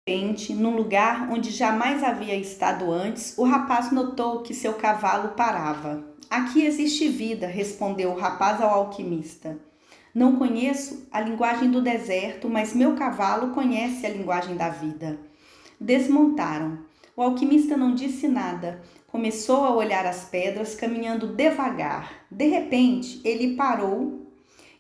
De repente, num lugar onde jamais havia estado antes, o rapaz notou que seu cavalo parava. Aqui existe vida, respondeu o rapaz ao alquimista. Não conheço a linguagem do deserto, mas meu cavalo conhece a linguagem da vida. Desmontaram. O alquimista não disse nada. Começou a olhar as pedras, caminhando devagar. De repente, ele parou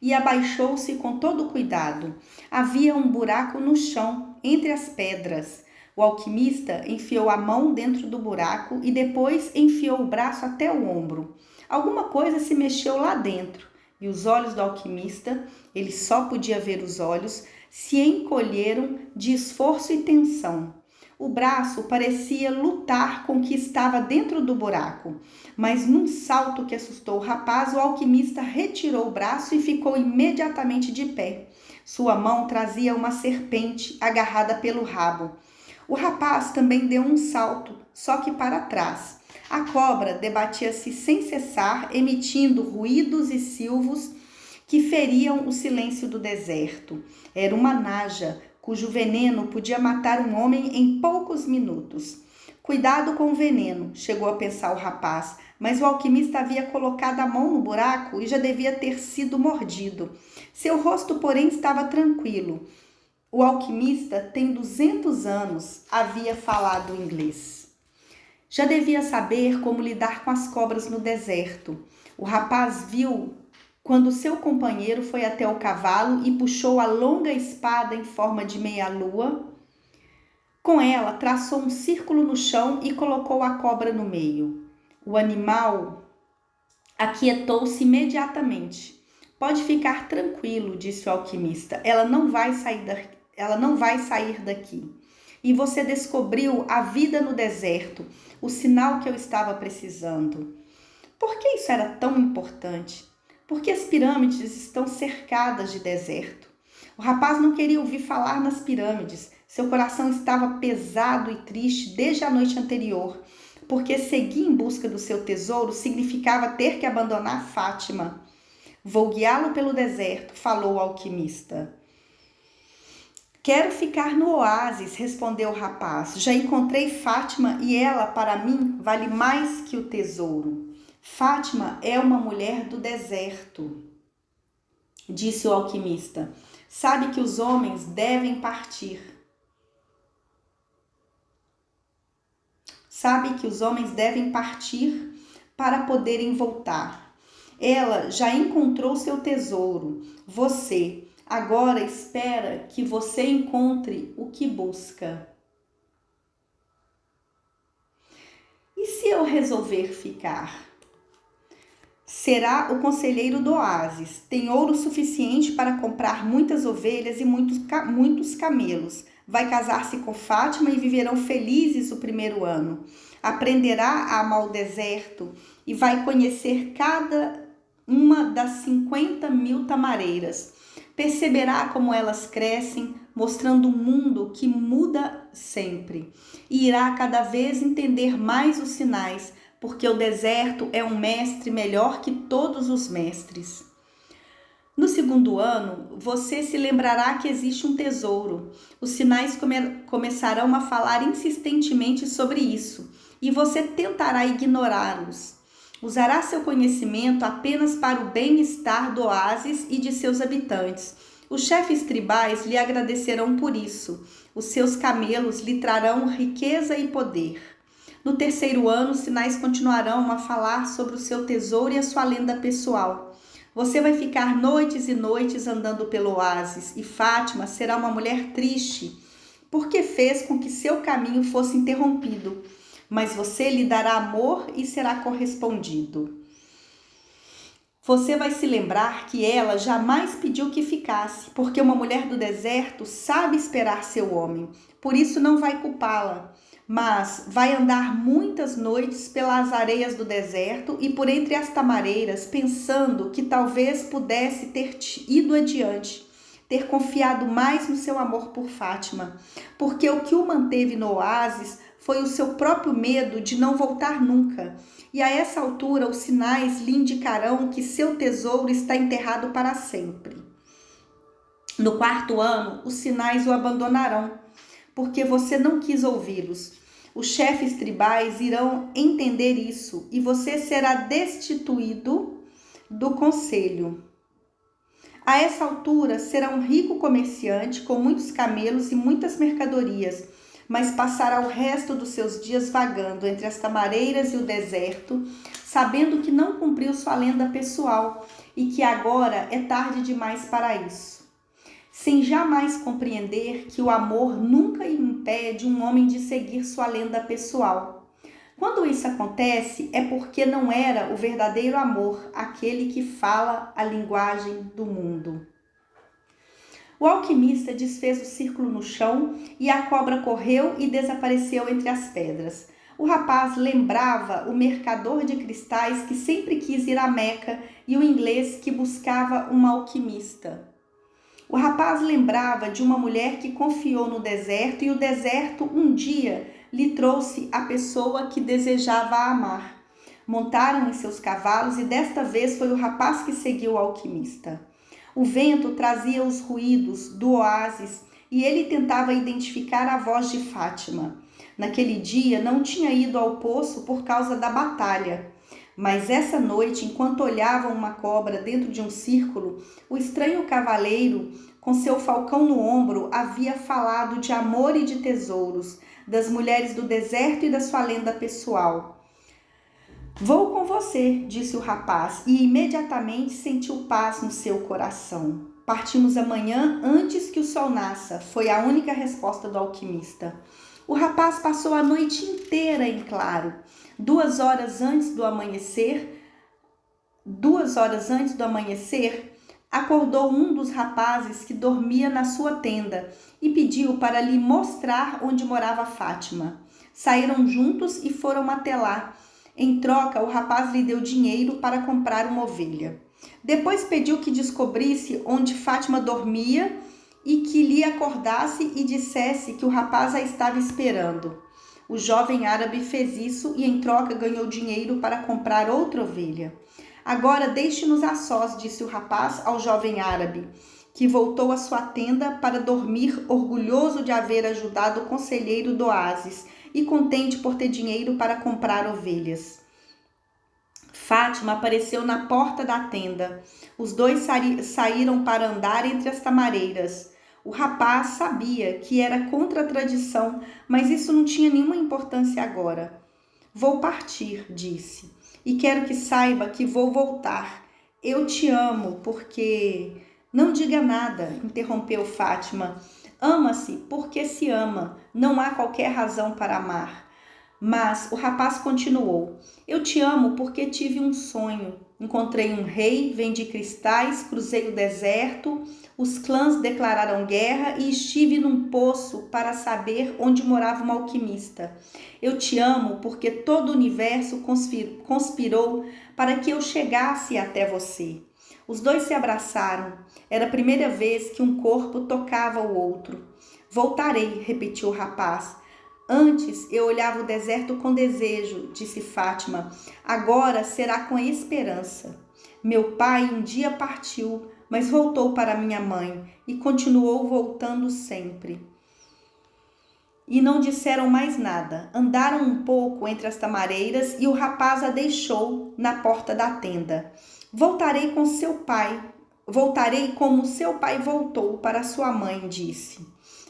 e abaixou-se com todo cuidado. Havia um buraco no chão, entre as pedras. O alquimista enfiou a mão dentro do buraco e depois enfiou o braço até o ombro. Alguma coisa se mexeu lá dentro e os olhos do alquimista, ele só podia ver os olhos, se encolheram de esforço e tensão. O braço parecia lutar com o que estava dentro do buraco, mas num salto que assustou o rapaz, o alquimista retirou o braço e ficou imediatamente de pé. Sua mão trazia uma serpente agarrada pelo rabo. O rapaz também deu um salto, só que para trás. A cobra debatia-se sem cessar, emitindo ruídos e silvos que feriam o silêncio do deserto. Era uma naja, cujo veneno podia matar um homem em poucos minutos. Cuidado com o veneno, chegou a pensar o rapaz, mas o alquimista havia colocado a mão no buraco e já devia ter sido mordido. Seu rosto, porém, estava tranquilo. O alquimista tem 200 anos, havia falado inglês. Já devia saber como lidar com as cobras no deserto. O rapaz viu quando seu companheiro foi até o cavalo e puxou a longa espada em forma de meia-lua. Com ela, traçou um círculo no chão e colocou a cobra no meio. O animal aquietou-se imediatamente. Pode ficar tranquilo, disse o alquimista. Ela não vai sair daqui. E você descobriu a vida no deserto, o sinal que eu estava precisando. Por que isso era tão importante? Porque as pirâmides estão cercadas de deserto. O rapaz não queria ouvir falar nas pirâmides. Seu coração estava pesado e triste desde a noite anterior, porque seguir em busca do seu tesouro significava ter que abandonar Fátima. Vou guiá-lo pelo deserto, falou o alquimista. Quero ficar no oásis, respondeu o rapaz. Já encontrei Fátima e ela, para mim, vale mais que o tesouro. Fátima é uma mulher do deserto, disse o alquimista. Sabe que os homens devem partir. Sabe que os homens devem partir para poderem voltar. Ela já encontrou seu tesouro. Você agora espera que você encontre o que busca. E se eu resolver ficar? Será o conselheiro do oásis. Tem ouro suficiente para comprar muitas ovelhas e muitos camelos. Vai casar-se com Fátima e viverão felizes o primeiro ano. Aprenderá a amar o deserto e vai conhecer cada uma das 50.000 tamareiras. Perceberá como elas crescem, mostrando um mundo que muda sempre. E irá cada vez entender mais os sinais, porque o deserto é um mestre melhor que todos os mestres. No segundo ano, você se lembrará que existe um tesouro. Os sinais começarão a falar insistentemente sobre isso, e você tentará ignorá-los. Usará seu conhecimento apenas para o bem-estar do oásis e de seus habitantes. Os chefes tribais lhe agradecerão por isso. Os seus camelos lhe trarão riqueza e poder. No terceiro ano, os sinais continuarão a falar sobre o seu tesouro e a sua lenda pessoal. Você vai ficar noites e noites andando pelo oásis, e Fátima será uma mulher triste, porque fez com que seu caminho fosse interrompido. Mas você lhe dará amor e será correspondido. Você vai se lembrar que ela jamais pediu que ficasse, porque uma mulher do deserto sabe esperar seu homem. Por isso não vai culpá-la, mas vai andar muitas noites pelas areias do deserto e por entre as tamareiras, pensando que talvez pudesse ter ido adiante, ter confiado mais no seu amor por Fátima, porque o que o manteve no oásis foi o seu próprio medo de não voltar nunca. E a essa altura os sinais lhe indicarão que seu tesouro está enterrado para sempre. No quarto ano, os sinais o abandonarão, porque você não quis ouvi-los. Os chefes tribais irão entender isso e você será destituído do conselho. A essa altura, será um rico comerciante com muitos camelos e muitas mercadorias, mas passará o resto dos seus dias vagando entre as tamareiras e o deserto, sabendo que não cumpriu sua lenda pessoal e que agora é tarde demais para isso. Sem jamais compreender que o amor nunca impede um homem de seguir sua lenda pessoal. Quando isso acontece, é porque não era o verdadeiro amor, aquele que fala a linguagem do mundo. O alquimista desfez o círculo no chão e a cobra correu e desapareceu entre as pedras. O rapaz lembrava o mercador de cristais que sempre quis ir a Meca e o inglês que buscava uma alquimista. O rapaz lembrava de uma mulher que confiou no deserto e o deserto um dia lhe trouxe a pessoa que desejava amar. Montaram em seus cavalos e desta vez foi o rapaz que seguiu o alquimista. O vento trazia os ruídos do oásis e ele tentava identificar a voz de Fátima. Naquele dia não tinha ido ao poço por causa da batalha. Mas essa noite, enquanto olhavam uma cobra dentro de um círculo, o estranho cavaleiro, com seu falcão no ombro, havia falado de amor e de tesouros, das mulheres do deserto e da sua lenda pessoal. Vou com você, disse o rapaz, e imediatamente sentiu paz no seu coração. Partimos amanhã antes que o sol nasça, foi a única resposta do alquimista. O rapaz passou a noite inteira em claro. 2 horas antes do amanhecer, acordou um dos rapazes que dormia na sua tenda e pediu para lhe mostrar onde morava Fátima. Saíram juntos e foram até lá. Em troca, o rapaz lhe deu dinheiro para comprar uma ovelha. Depois pediu que descobrisse onde Fátima dormia e que lhe acordasse e dissesse que o rapaz a estava esperando. O jovem árabe fez isso e em troca ganhou dinheiro para comprar outra ovelha. Agora deixe-nos a sós, disse o rapaz ao jovem árabe, que voltou à sua tenda para dormir, orgulhoso de haver ajudado o conselheiro do oásis e contente por ter dinheiro para comprar ovelhas. Fátima apareceu na porta da tenda. Os dois saíram para andar entre as tamareiras. O rapaz sabia que era contra a tradição, mas isso não tinha nenhuma importância agora. Vou partir, disse, e quero que saiba que vou voltar. Eu te amo porque... Não diga nada, interrompeu Fátima. Ama-se porque se ama, não há qualquer razão para amar. Mas o rapaz continuou. Eu te amo porque tive um sonho. Encontrei um rei, vendi cristais, cruzei o deserto, os clãs declararam guerra e estive num poço para saber onde morava uma alquimista. Eu te amo porque todo o universo conspirou para que eu chegasse até você. Os dois se abraçaram. Era a primeira vez que um corpo tocava o outro. Voltarei, repetiu o rapaz. Antes eu olhava o deserto com desejo, disse Fátima. Agora será com esperança. Meu pai um dia partiu, mas voltou para minha mãe e continuou voltando sempre. E não disseram mais nada. Andaram um pouco entre as tamareiras e o rapaz a deixou na porta da tenda. Voltarei como seu pai voltou para sua mãe, disse.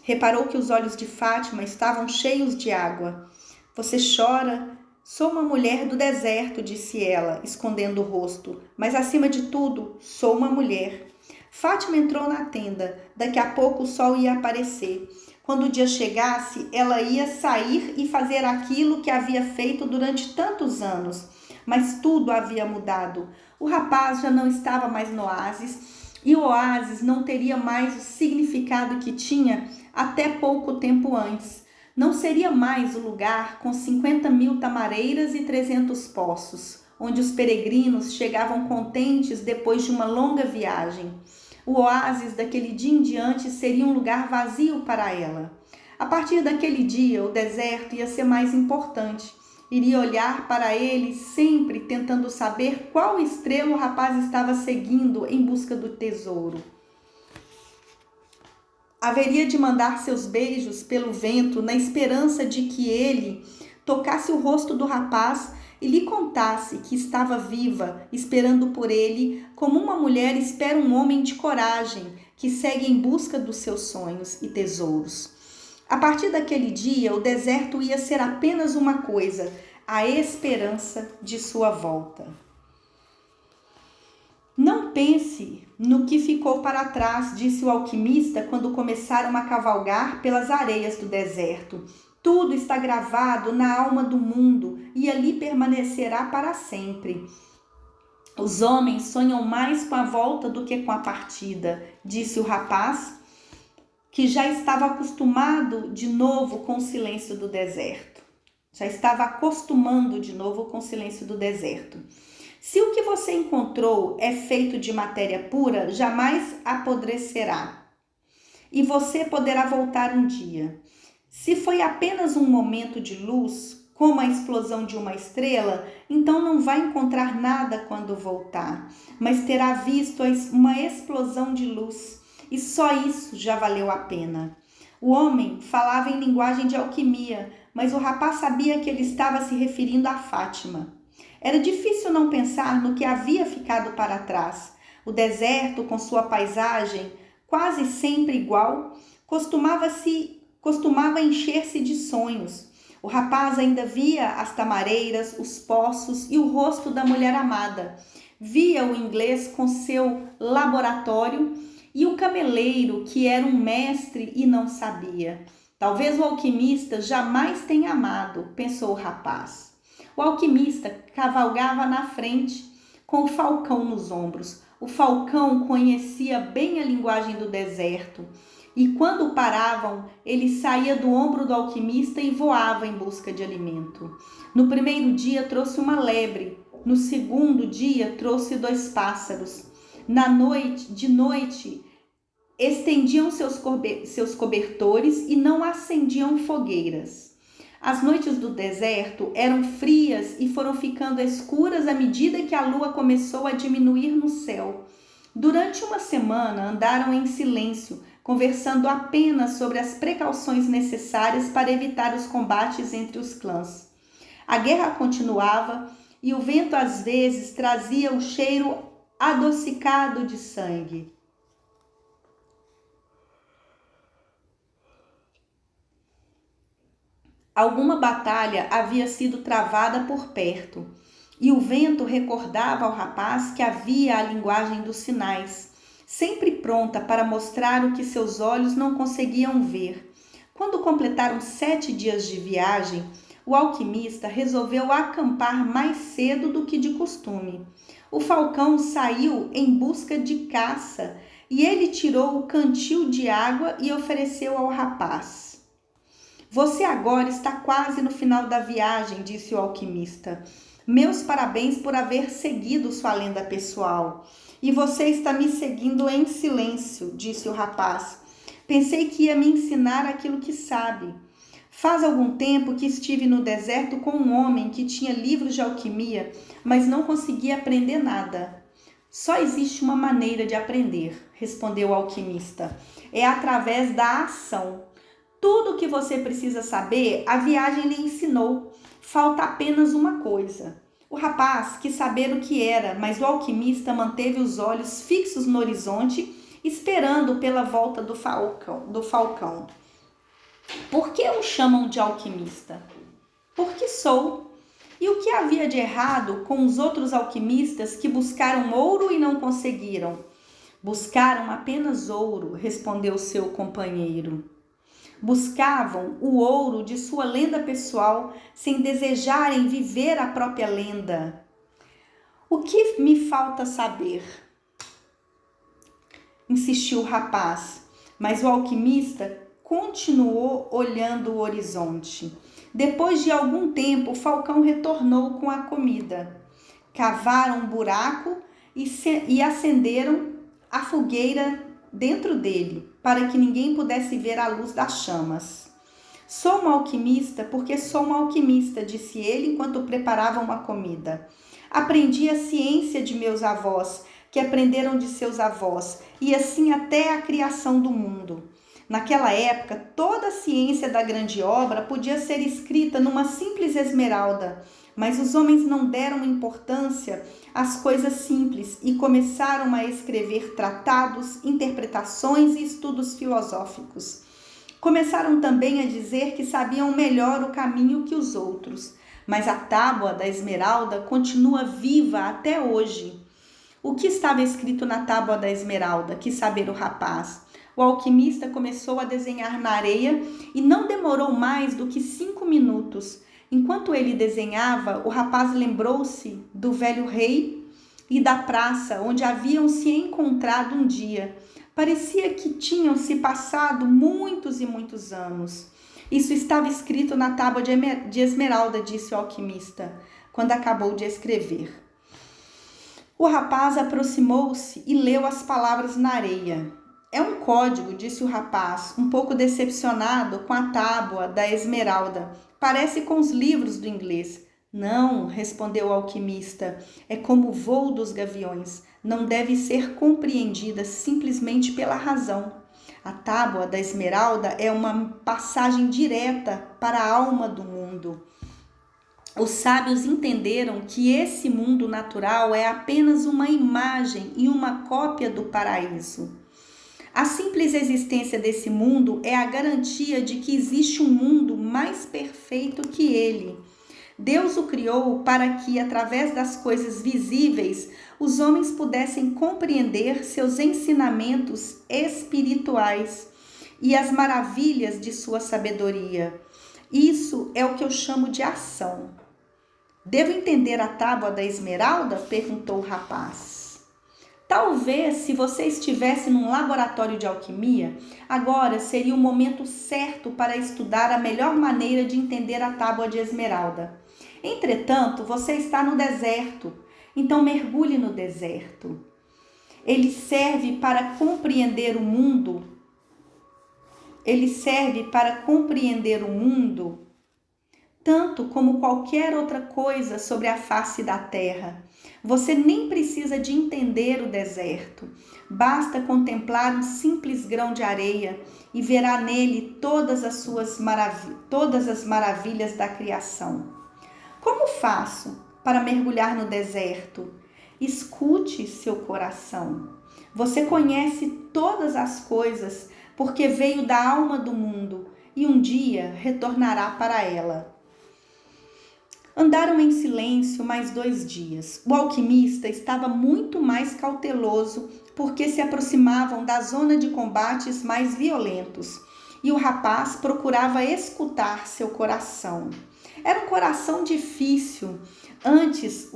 Reparou que os olhos de Fátima estavam cheios de água. Você chora? Sou uma mulher do deserto, disse ela, escondendo o rosto. Mas acima de tudo, sou uma mulher. Fátima entrou na tenda. Daqui a pouco o sol ia aparecer. Quando o dia chegasse, ela ia sair e fazer aquilo que havia feito durante tantos anos. Mas tudo havia mudado. O rapaz já não estava mais no oásis e o oásis não teria mais o significado que tinha até pouco tempo antes. Não seria mais o lugar com 50.000 tamareiras e 300 poços, onde os peregrinos chegavam contentes depois de uma longa viagem. O oásis daquele dia em diante seria um lugar vazio para ela. A partir daquele dia, o deserto ia ser mais importante. Iria olhar para ele sempre tentando saber qual estrela o rapaz estava seguindo em busca do tesouro. haveria de mandar seus beijos pelo vento na esperança de que ele tocasse o rosto do rapaz e lhe contasse que estava viva, esperando por ele, como uma mulher espera um homem de coragem que segue em busca dos seus sonhos e tesouros. A partir daquele dia, o deserto ia ser apenas uma coisa: a esperança de sua volta. Não pense no que ficou para trás, disse o alquimista quando começaram a cavalgar pelas areias do deserto. Tudo está gravado na alma do mundo e ali permanecerá para sempre. Os homens sonham mais com a volta do que com a partida, disse o rapaz, que já estava acostumado de novo com o silêncio do deserto. Já estava acostumando de novo com o silêncio do deserto. Se o que você encontrou é feito de matéria pura, jamais apodrecerá. E você poderá voltar um dia. Se foi apenas um momento de luz, como a explosão de uma estrela, então não vai encontrar nada quando voltar, mas terá visto uma explosão de luz, e só isso já valeu a pena. O homem falava em linguagem de alquimia, mas o rapaz sabia que ele estava se referindo a Fátima. Era difícil não pensar no que havia ficado para trás. O deserto, com sua paisagem quase sempre igual, costumava encher-se de sonhos. O rapaz ainda via as tamareiras, os poços e o rosto da mulher amada. Via o inglês com seu laboratório e o cameleiro, que era um mestre e não sabia. Talvez o alquimista jamais tenha amado, pensou o rapaz. O alquimista cavalgava na frente, com o falcão nos ombros. O falcão conhecia bem a linguagem do deserto, e quando paravam, ele saía do ombro do alquimista e voava em busca de alimento. No primeiro dia trouxe uma lebre, no segundo dia trouxe 2 pássaros. De noite, estendiam seus cobertores e não acendiam fogueiras. As noites do deserto eram frias e foram ficando escuras à medida que a lua começou a diminuir no céu. Durante uma semana andaram em silêncio, conversando apenas sobre as precauções necessárias para evitar os combates entre os clãs. A guerra continuava e o vento às vezes trazia o cheiro adocicado de sangue. Alguma batalha havia sido travada por perto, e o vento recordava ao rapaz que havia a linguagem dos sinais, sempre pronta para mostrar o que seus olhos não conseguiam ver. Quando completaram 7 dias de viagem, o alquimista resolveu acampar mais cedo do que de costume. O falcão saiu em busca de caça e ele tirou o cantil de água e ofereceu ao rapaz. Você agora está quase no final da viagem, disse o alquimista. Meus parabéns por haver seguido sua lenda pessoal. E você está me seguindo em silêncio, disse o rapaz. Pensei que ia me ensinar aquilo que sabe. Faz algum tempo que estive no deserto com um homem que tinha livros de alquimia, mas não conseguia aprender nada. Só existe uma maneira de aprender, respondeu o alquimista. É através da ação. Tudo o que você precisa saber, a viagem lhe ensinou. Falta apenas uma coisa. O rapaz quis saber o que era, mas o alquimista manteve os olhos fixos no horizonte, esperando pela volta do falcão. Por que o chamam de alquimista? Porque sou. E o que havia de errado com os outros alquimistas que buscaram ouro e não conseguiram? Buscaram apenas ouro, respondeu seu companheiro. Buscavam o ouro de sua lenda pessoal sem desejarem viver a própria lenda. O que me falta saber? Insistiu o rapaz, mas o alquimista continuou olhando o horizonte. Depois de algum tempo, o falcão retornou com a comida. Cavaram um buraco e acenderam a fogueira dentro dele, para que ninguém pudesse ver a luz das chamas. Sou um alquimista porque sou um alquimista, disse ele enquanto preparava uma comida. Aprendi a ciência de meus avós, que aprenderam de seus avós, e assim até a criação do mundo. Naquela época, toda a ciência da grande obra podia ser escrita numa simples esmeralda, mas os homens não deram importância às coisas simples e começaram a escrever tratados, interpretações e estudos filosóficos. Começaram também a dizer que sabiam melhor o caminho que os outros, mas a tábua da esmeralda continua viva até hoje. O que estava escrito na tábua da esmeralda? Quis saber o rapaz. O alquimista começou a desenhar na areia e não demorou mais do que 5 minutos. Enquanto ele desenhava, o rapaz lembrou-se do velho rei e da praça onde haviam se encontrado um dia. Parecia que tinham se passado muitos e muitos anos. Isso estava escrito na tábua de esmeralda, disse o alquimista, quando acabou de escrever. O rapaz aproximou-se e leu as palavras na areia. É um código, disse o rapaz, um pouco decepcionado com a tábua da esmeralda. Parece com os livros do inglês. Não, respondeu o alquimista, é como o voo dos gaviões. Não deve ser compreendida simplesmente pela razão. A tábua da esmeralda é uma passagem direta para a alma do mundo. Os sábios entenderam que esse mundo natural é apenas uma imagem e uma cópia do paraíso. A simples existência desse mundo é a garantia de que existe um mundo mais perfeito que ele. Deus o criou para que, através das coisas visíveis, os homens pudessem compreender seus ensinamentos espirituais e as maravilhas de sua sabedoria. Isso é o que eu chamo de ação. Devo entender a tábua da esmeralda? Perguntou o rapaz. Talvez, se você estivesse num laboratório de alquimia, agora seria o momento certo para estudar a melhor maneira de entender a tábua de esmeralda. Entretanto, você está no deserto, então mergulhe no deserto. Ele serve para compreender o mundo. Tanto como qualquer outra coisa sobre a face da terra. Você nem precisa de entender o deserto. Basta contemplar um simples grão de areia e verá nele todas as maravilhas da criação. Como faço para mergulhar no deserto? Escute seu coração. Você conhece todas as coisas porque veio da alma do mundo e um dia retornará para ela. Andaram em silêncio mais 2 dias. O alquimista estava muito mais cauteloso porque se aproximavam da zona de combates mais violentos e o rapaz procurava escutar seu coração. Era um coração difícil. Antes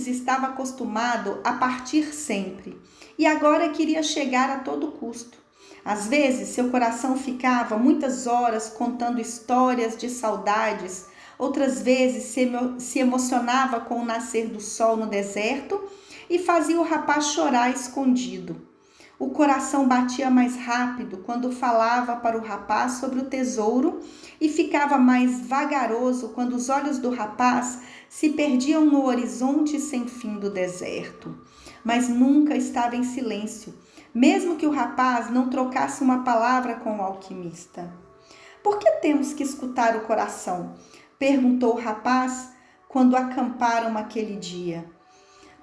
estava acostumado a partir sempre e agora queria chegar a todo custo. Às vezes seu coração ficava muitas horas contando histórias de saudades. Outras vezes se emocionava com o nascer do sol no deserto e fazia o rapaz chorar escondido. O coração batia mais rápido quando falava para o rapaz sobre o tesouro e ficava mais vagaroso quando os olhos do rapaz se perdiam no horizonte sem fim do deserto. Mas nunca estava em silêncio, mesmo que o rapaz não trocasse uma palavra com o alquimista. Por que temos que escutar o coração? Perguntou o rapaz quando acamparam aquele dia.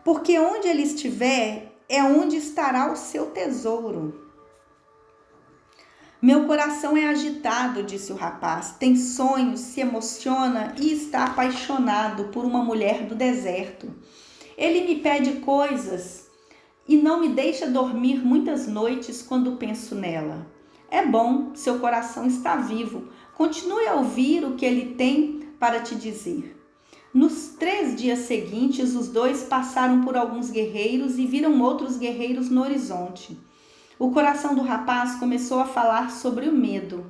Porque onde ele estiver é onde estará o seu tesouro. Meu coração é agitado, disse o rapaz. Tem sonhos, se emociona e está apaixonado por uma mulher do deserto. Ele me pede coisas e não me deixa dormir muitas noites quando penso nela. É bom, seu coração está vivo. Continue a ouvir o que ele tem para te dizer. Nos 3 dias seguintes, os dois passaram por alguns guerreiros e viram outros guerreiros no horizonte. O coração do rapaz começou a falar sobre o medo.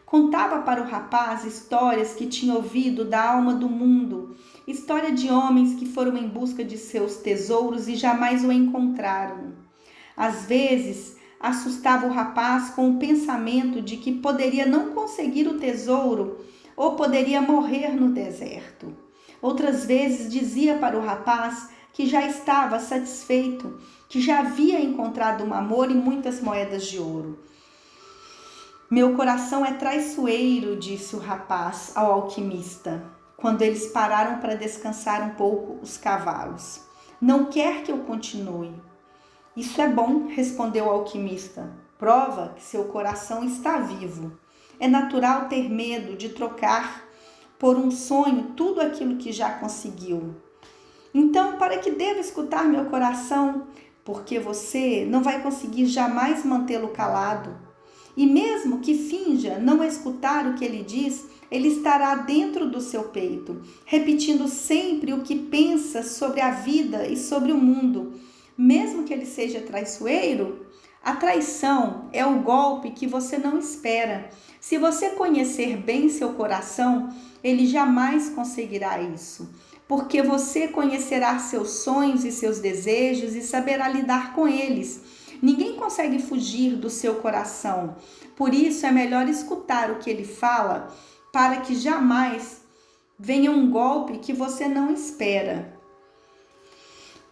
Contava para o rapaz histórias que tinha ouvido da alma do mundo, história de homens que foram em busca de seus tesouros e jamais o encontraram. Às vezes, assustava o rapaz com o pensamento de que poderia não conseguir o tesouro ou poderia morrer no deserto. Outras vezes dizia para o rapaz que já estava satisfeito, que já havia encontrado um amor e muitas moedas de ouro. Meu coração é traiçoeiro, disse o rapaz ao alquimista, quando eles pararam para descansar um pouco os cavalos. Não quer que eu continue. Isso é bom, respondeu o alquimista. Prova que seu coração está vivo. É natural ter medo de trocar por um sonho tudo aquilo que já conseguiu. Então, para que devo escutar meu coração? Porque você não vai conseguir jamais mantê-lo calado. E mesmo que finja não escutar o que ele diz, ele estará dentro do seu peito, repetindo sempre o que pensa sobre a vida e sobre o mundo. Mesmo que ele seja traiçoeiro, a traição é o golpe que você não espera. Se você conhecer bem seu coração, ele jamais conseguirá isso, porque você conhecerá seus sonhos e seus desejos e saberá lidar com eles. Ninguém consegue fugir do seu coração. Por isso é melhor escutar o que ele fala, para que jamais venha um golpe que você não espera.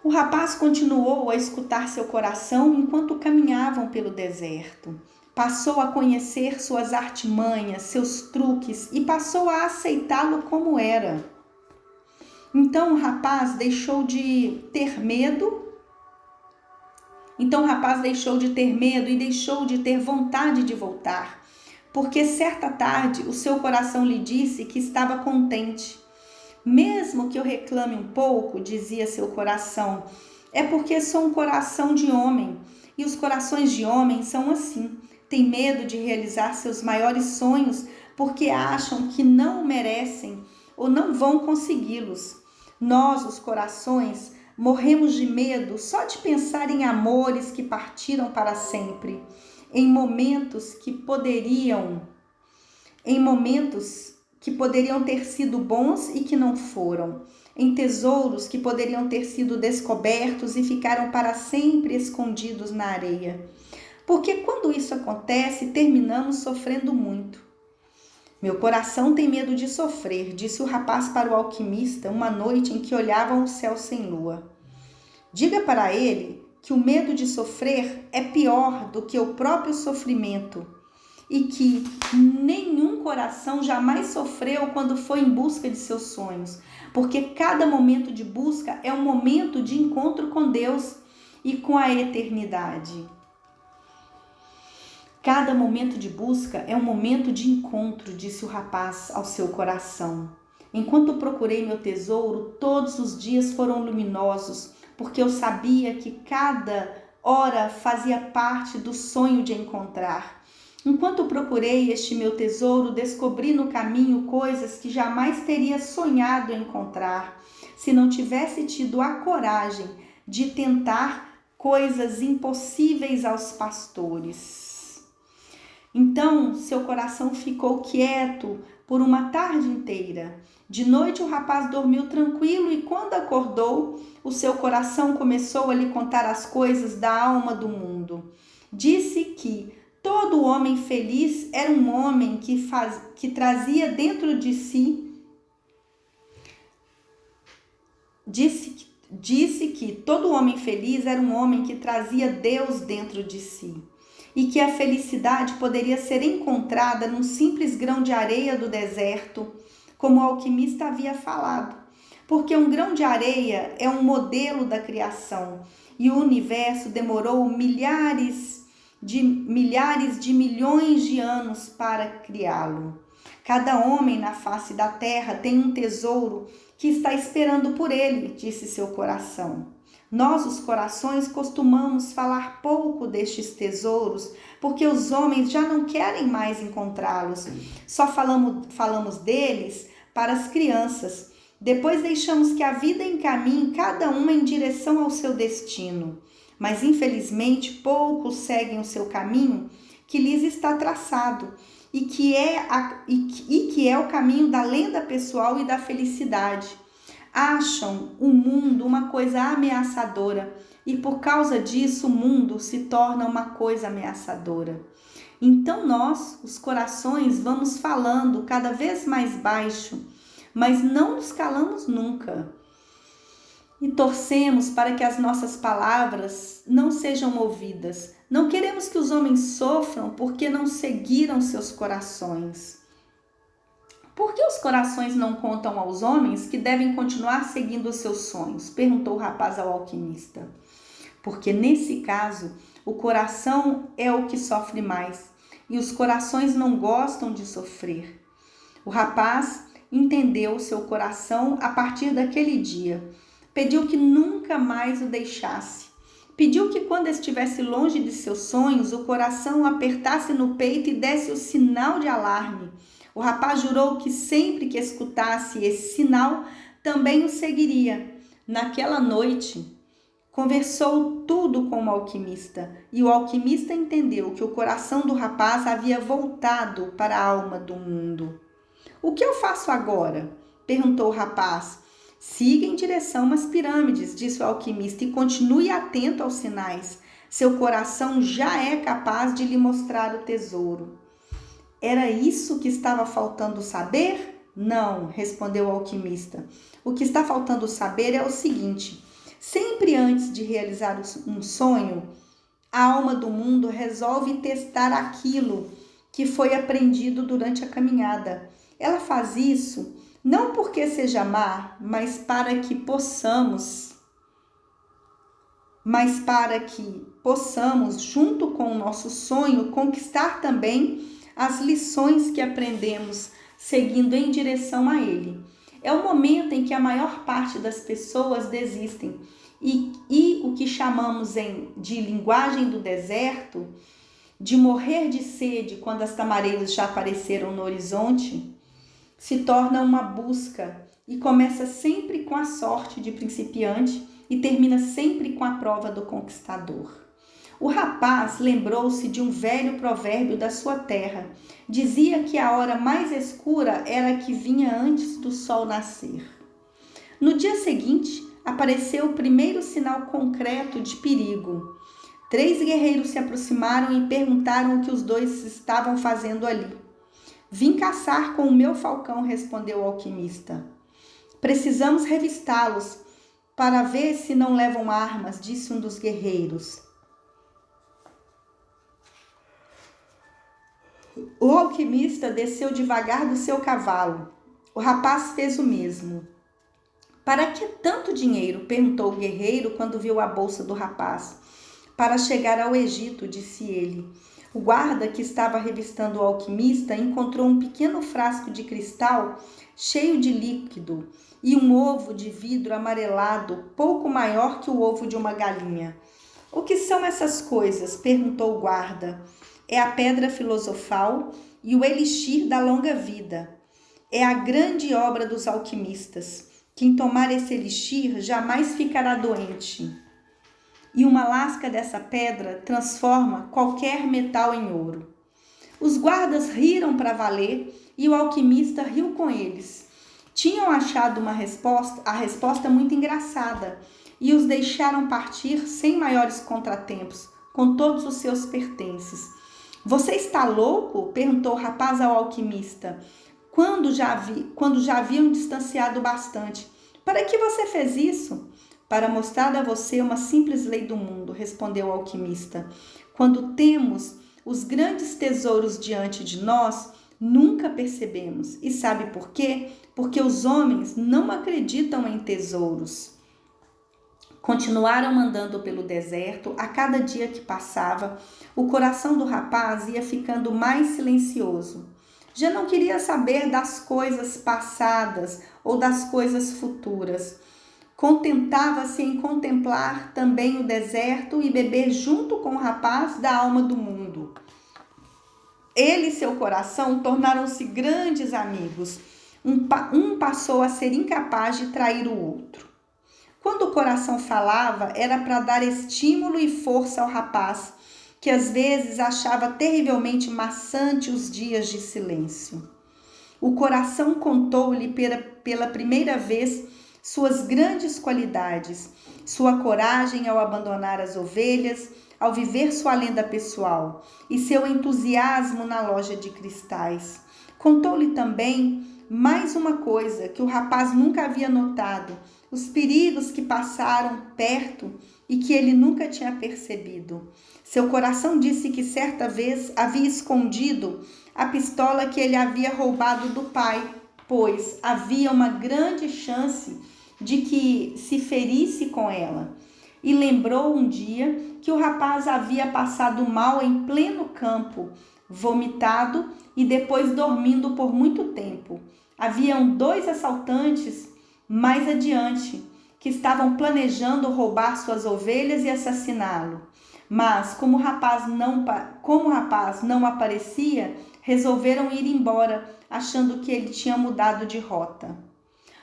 O rapaz continuou a escutar seu coração enquanto caminhavam pelo deserto. Passou a conhecer suas artimanhas, seus truques e passou a aceitá-lo como era. Então o rapaz deixou de ter medo e deixou de ter vontade de voltar, porque certa tarde o seu coração lhe disse que estava contente. Mesmo que eu reclame um pouco, dizia seu coração, é porque sou um coração de homem, e os corações de homem são assim. Têm medo de realizar seus maiores sonhos porque acham que não o merecem ou não vão consegui-los. Nós, os corações, morremos de medo só de pensar em amores que partiram para sempre, em momentos que poderiam ter sido bons e que não foram, em tesouros que poderiam ter sido descobertos e ficaram para sempre escondidos na areia. Porque quando isso acontece, terminamos sofrendo muito. Meu coração tem medo de sofrer, disse o rapaz para o alquimista uma noite em que olhavam o céu sem lua. Diga para ele que o medo de sofrer é pior do que o próprio sofrimento e que nenhum coração jamais sofreu quando foi em busca de seus sonhos, porque cada momento de busca é um momento de encontro com Deus e com a eternidade. Cada momento de busca é um momento de encontro, disse o rapaz ao seu coração. Enquanto procurei meu tesouro, todos os dias foram luminosos, porque eu sabia que cada hora fazia parte do sonho de encontrar. Enquanto procurei este meu tesouro, descobri no caminho coisas que jamais teria sonhado encontrar, se não tivesse tido a coragem de tentar coisas impossíveis aos pastores. Então, seu coração ficou quieto por uma tarde inteira. De noite, o rapaz dormiu tranquilo e, quando acordou, o seu coração começou a lhe contar as coisas da alma do mundo. Disse que todo homem feliz era um homem que trazia dentro de si. Disse que todo homem feliz era um homem que trazia Deus dentro de si. E que a felicidade poderia ser encontrada num simples grão de areia do deserto, como o alquimista havia falado. Porque um grão de areia é um modelo da criação e o universo demorou milhares de milhões de anos para criá-lo. Cada homem na face da terra tem um tesouro que está esperando por ele, disse seu coração. Nós, os corações, costumamos falar pouco destes tesouros, porque os homens já não querem mais encontrá-los. Só falamos deles para as crianças. Depois deixamos que a vida encaminhe cada uma em direção ao seu destino. Mas, infelizmente, poucos seguem o seu caminho que lhes está traçado e que é o caminho da lenda pessoal e da felicidade. Acham o mundo uma coisa ameaçadora e por causa disso o mundo se torna uma coisa ameaçadora. Então nós, os corações, vamos falando cada vez mais baixo, mas não nos calamos nunca. E torcemos para que as nossas palavras não sejam ouvidas, Não queremos que os homens sofram porque não seguiram seus corações. Por que os corações não contam aos homens que devem continuar seguindo os seus sonhos? Perguntou o rapaz ao alquimista. Porque nesse caso, o coração é o que sofre mais e os corações não gostam de sofrer. O rapaz entendeu seu coração a partir daquele dia. Pediu que nunca mais o deixasse. Pediu que quando estivesse longe de seus sonhos, o coração o apertasse no peito e desse o sinal de alarme. O rapaz jurou que sempre que escutasse esse sinal, também o seguiria. Naquela noite, conversou tudo com o alquimista e o alquimista entendeu que o coração do rapaz havia voltado para a alma do mundo. O que eu faço agora? Perguntou o rapaz. Siga em direção às pirâmides, disse o alquimista, e continue atento aos sinais. Seu coração já é capaz de lhe mostrar o tesouro. Era isso que estava faltando saber? Não, respondeu o alquimista. O que está faltando saber é o seguinte: sempre antes de realizar um sonho, a alma do mundo resolve testar aquilo que foi aprendido durante a caminhada. Ela faz isso não porque seja má, mas para que possamos, junto com o nosso sonho, conquistar também as lições que aprendemos seguindo em direção a ele. É o momento em que a maior parte das pessoas desistem e o que chamamos de linguagem do deserto, de morrer de sede quando as tamareiras já apareceram no horizonte, se torna uma busca e começa sempre com a sorte de principiante e termina sempre com a prova do conquistador. O rapaz lembrou-se de um velho provérbio da sua terra. Dizia que a hora mais escura era a que vinha antes do sol nascer. No dia seguinte, apareceu o primeiro sinal concreto de perigo. 3 guerreiros se aproximaram e perguntaram o que os dois estavam fazendo ali. Vim caçar com o meu falcão, respondeu o alquimista. Precisamos revistá-los para ver se não levam armas, disse um dos guerreiros. O alquimista desceu devagar do seu cavalo. O rapaz fez o mesmo. Para que tanto dinheiro? Perguntou o guerreiro quando viu a bolsa do rapaz. Para chegar ao Egito, disse ele. O guarda que estava revistando o alquimista encontrou um pequeno frasco de cristal cheio de líquido e um ovo de vidro amarelado, pouco maior que o ovo de uma galinha. O que são essas coisas? Perguntou o guarda. É a pedra filosofal e o elixir da longa vida. É a grande obra dos alquimistas. Quem tomar esse elixir jamais ficará doente. E uma lasca dessa pedra transforma qualquer metal em ouro. Os guardas riram para valer e o alquimista riu com eles. Tinham achado a resposta muito engraçada e os deixaram partir sem maiores contratempos, com todos os seus pertences. Você está louco? Perguntou o rapaz ao alquimista, quando já haviam distanciado bastante. Para que você fez isso? Para mostrar a você uma simples lei do mundo, respondeu o alquimista. Quando temos os grandes tesouros diante de nós, nunca percebemos. E sabe por quê? Porque os homens não acreditam em tesouros. Continuaram andando pelo deserto. A cada dia que passava, o coração do rapaz ia ficando mais silencioso. Já não queria saber das coisas passadas ou das coisas futuras. Contentava-se em contemplar também o deserto e beber junto com o rapaz da alma do mundo. Ele e seu coração tornaram-se grandes amigos. Um passou a ser incapaz de trair o outro. Quando o coração falava, era para dar estímulo e força ao rapaz, que às vezes achava terrivelmente maçante os dias de silêncio. O coração contou-lhe pela primeira vez suas grandes qualidades, sua coragem ao abandonar as ovelhas, ao viver sua lenda pessoal e seu entusiasmo na loja de cristais. Contou-lhe também mais uma coisa que o rapaz nunca havia notado: os perigos que passaram perto e que ele nunca tinha percebido. Seu coração disse que certa vez havia escondido a pistola que ele havia roubado do pai, pois havia uma grande chance de que se ferisse com ela. E lembrou um dia que o rapaz havia passado mal em pleno campo, vomitado e depois dormindo por muito tempo. Haviam 2 assaltantes mais adiante que estavam planejando roubar suas ovelhas e assassiná-lo. Mas, como o rapaz não aparecia, resolveram ir embora, achando que ele tinha mudado de rota.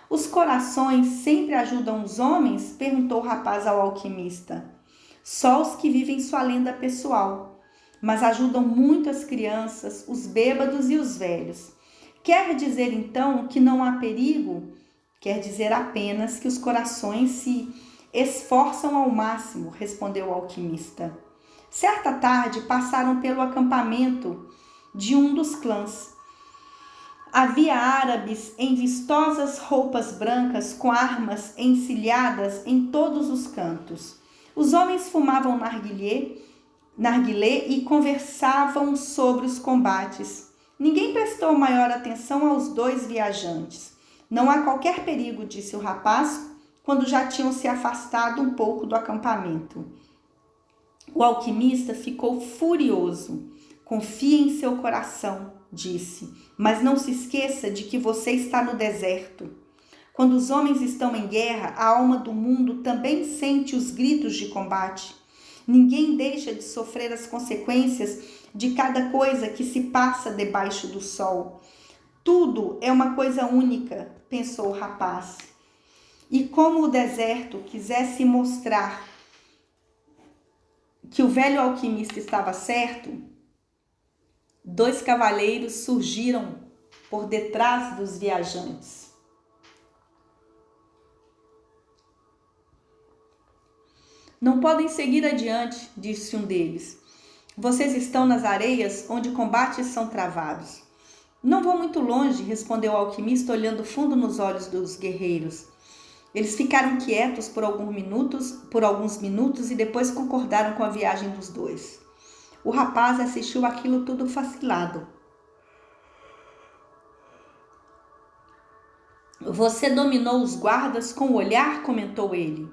Os corações sempre ajudam os homens? Perguntou o rapaz ao alquimista. Só os que vivem sua lenda pessoal, mas ajudam muito as crianças, os bêbados e os velhos. Quer dizer então que não há perigo? Quer dizer apenas que os corações se esforçam ao máximo, respondeu o alquimista. Certa tarde passaram pelo acampamento de um dos clãs. Havia árabes em vistosas roupas brancas com armas encilhadas em todos os cantos. Os homens fumavam narguilé e conversavam sobre os combates. Ninguém prestou maior atenção aos 2 viajantes. Não há qualquer perigo, disse o rapaz, quando já tinham se afastado um pouco do acampamento. O alquimista ficou furioso. Confie em seu coração, disse, mas não se esqueça de que você está no deserto. Quando os homens estão em guerra, a alma do mundo também sente os gritos de combate. Ninguém deixa de sofrer as consequências de cada coisa que se passa debaixo do sol. Tudo é uma coisa única, pensou o rapaz. E como o deserto quisesse mostrar que o velho alquimista estava certo, 2 cavaleiros surgiram por detrás dos viajantes. Não podem seguir adiante, disse um deles. Vocês estão nas areias onde combates são travados. Não vou muito longe, respondeu o alquimista, olhando fundo nos olhos dos guerreiros. Eles ficaram quietos por alguns minutos e depois concordaram com a viagem dos 2. O rapaz assistiu aquilo tudo fascinado. Você dominou os guardas com o olhar, comentou ele.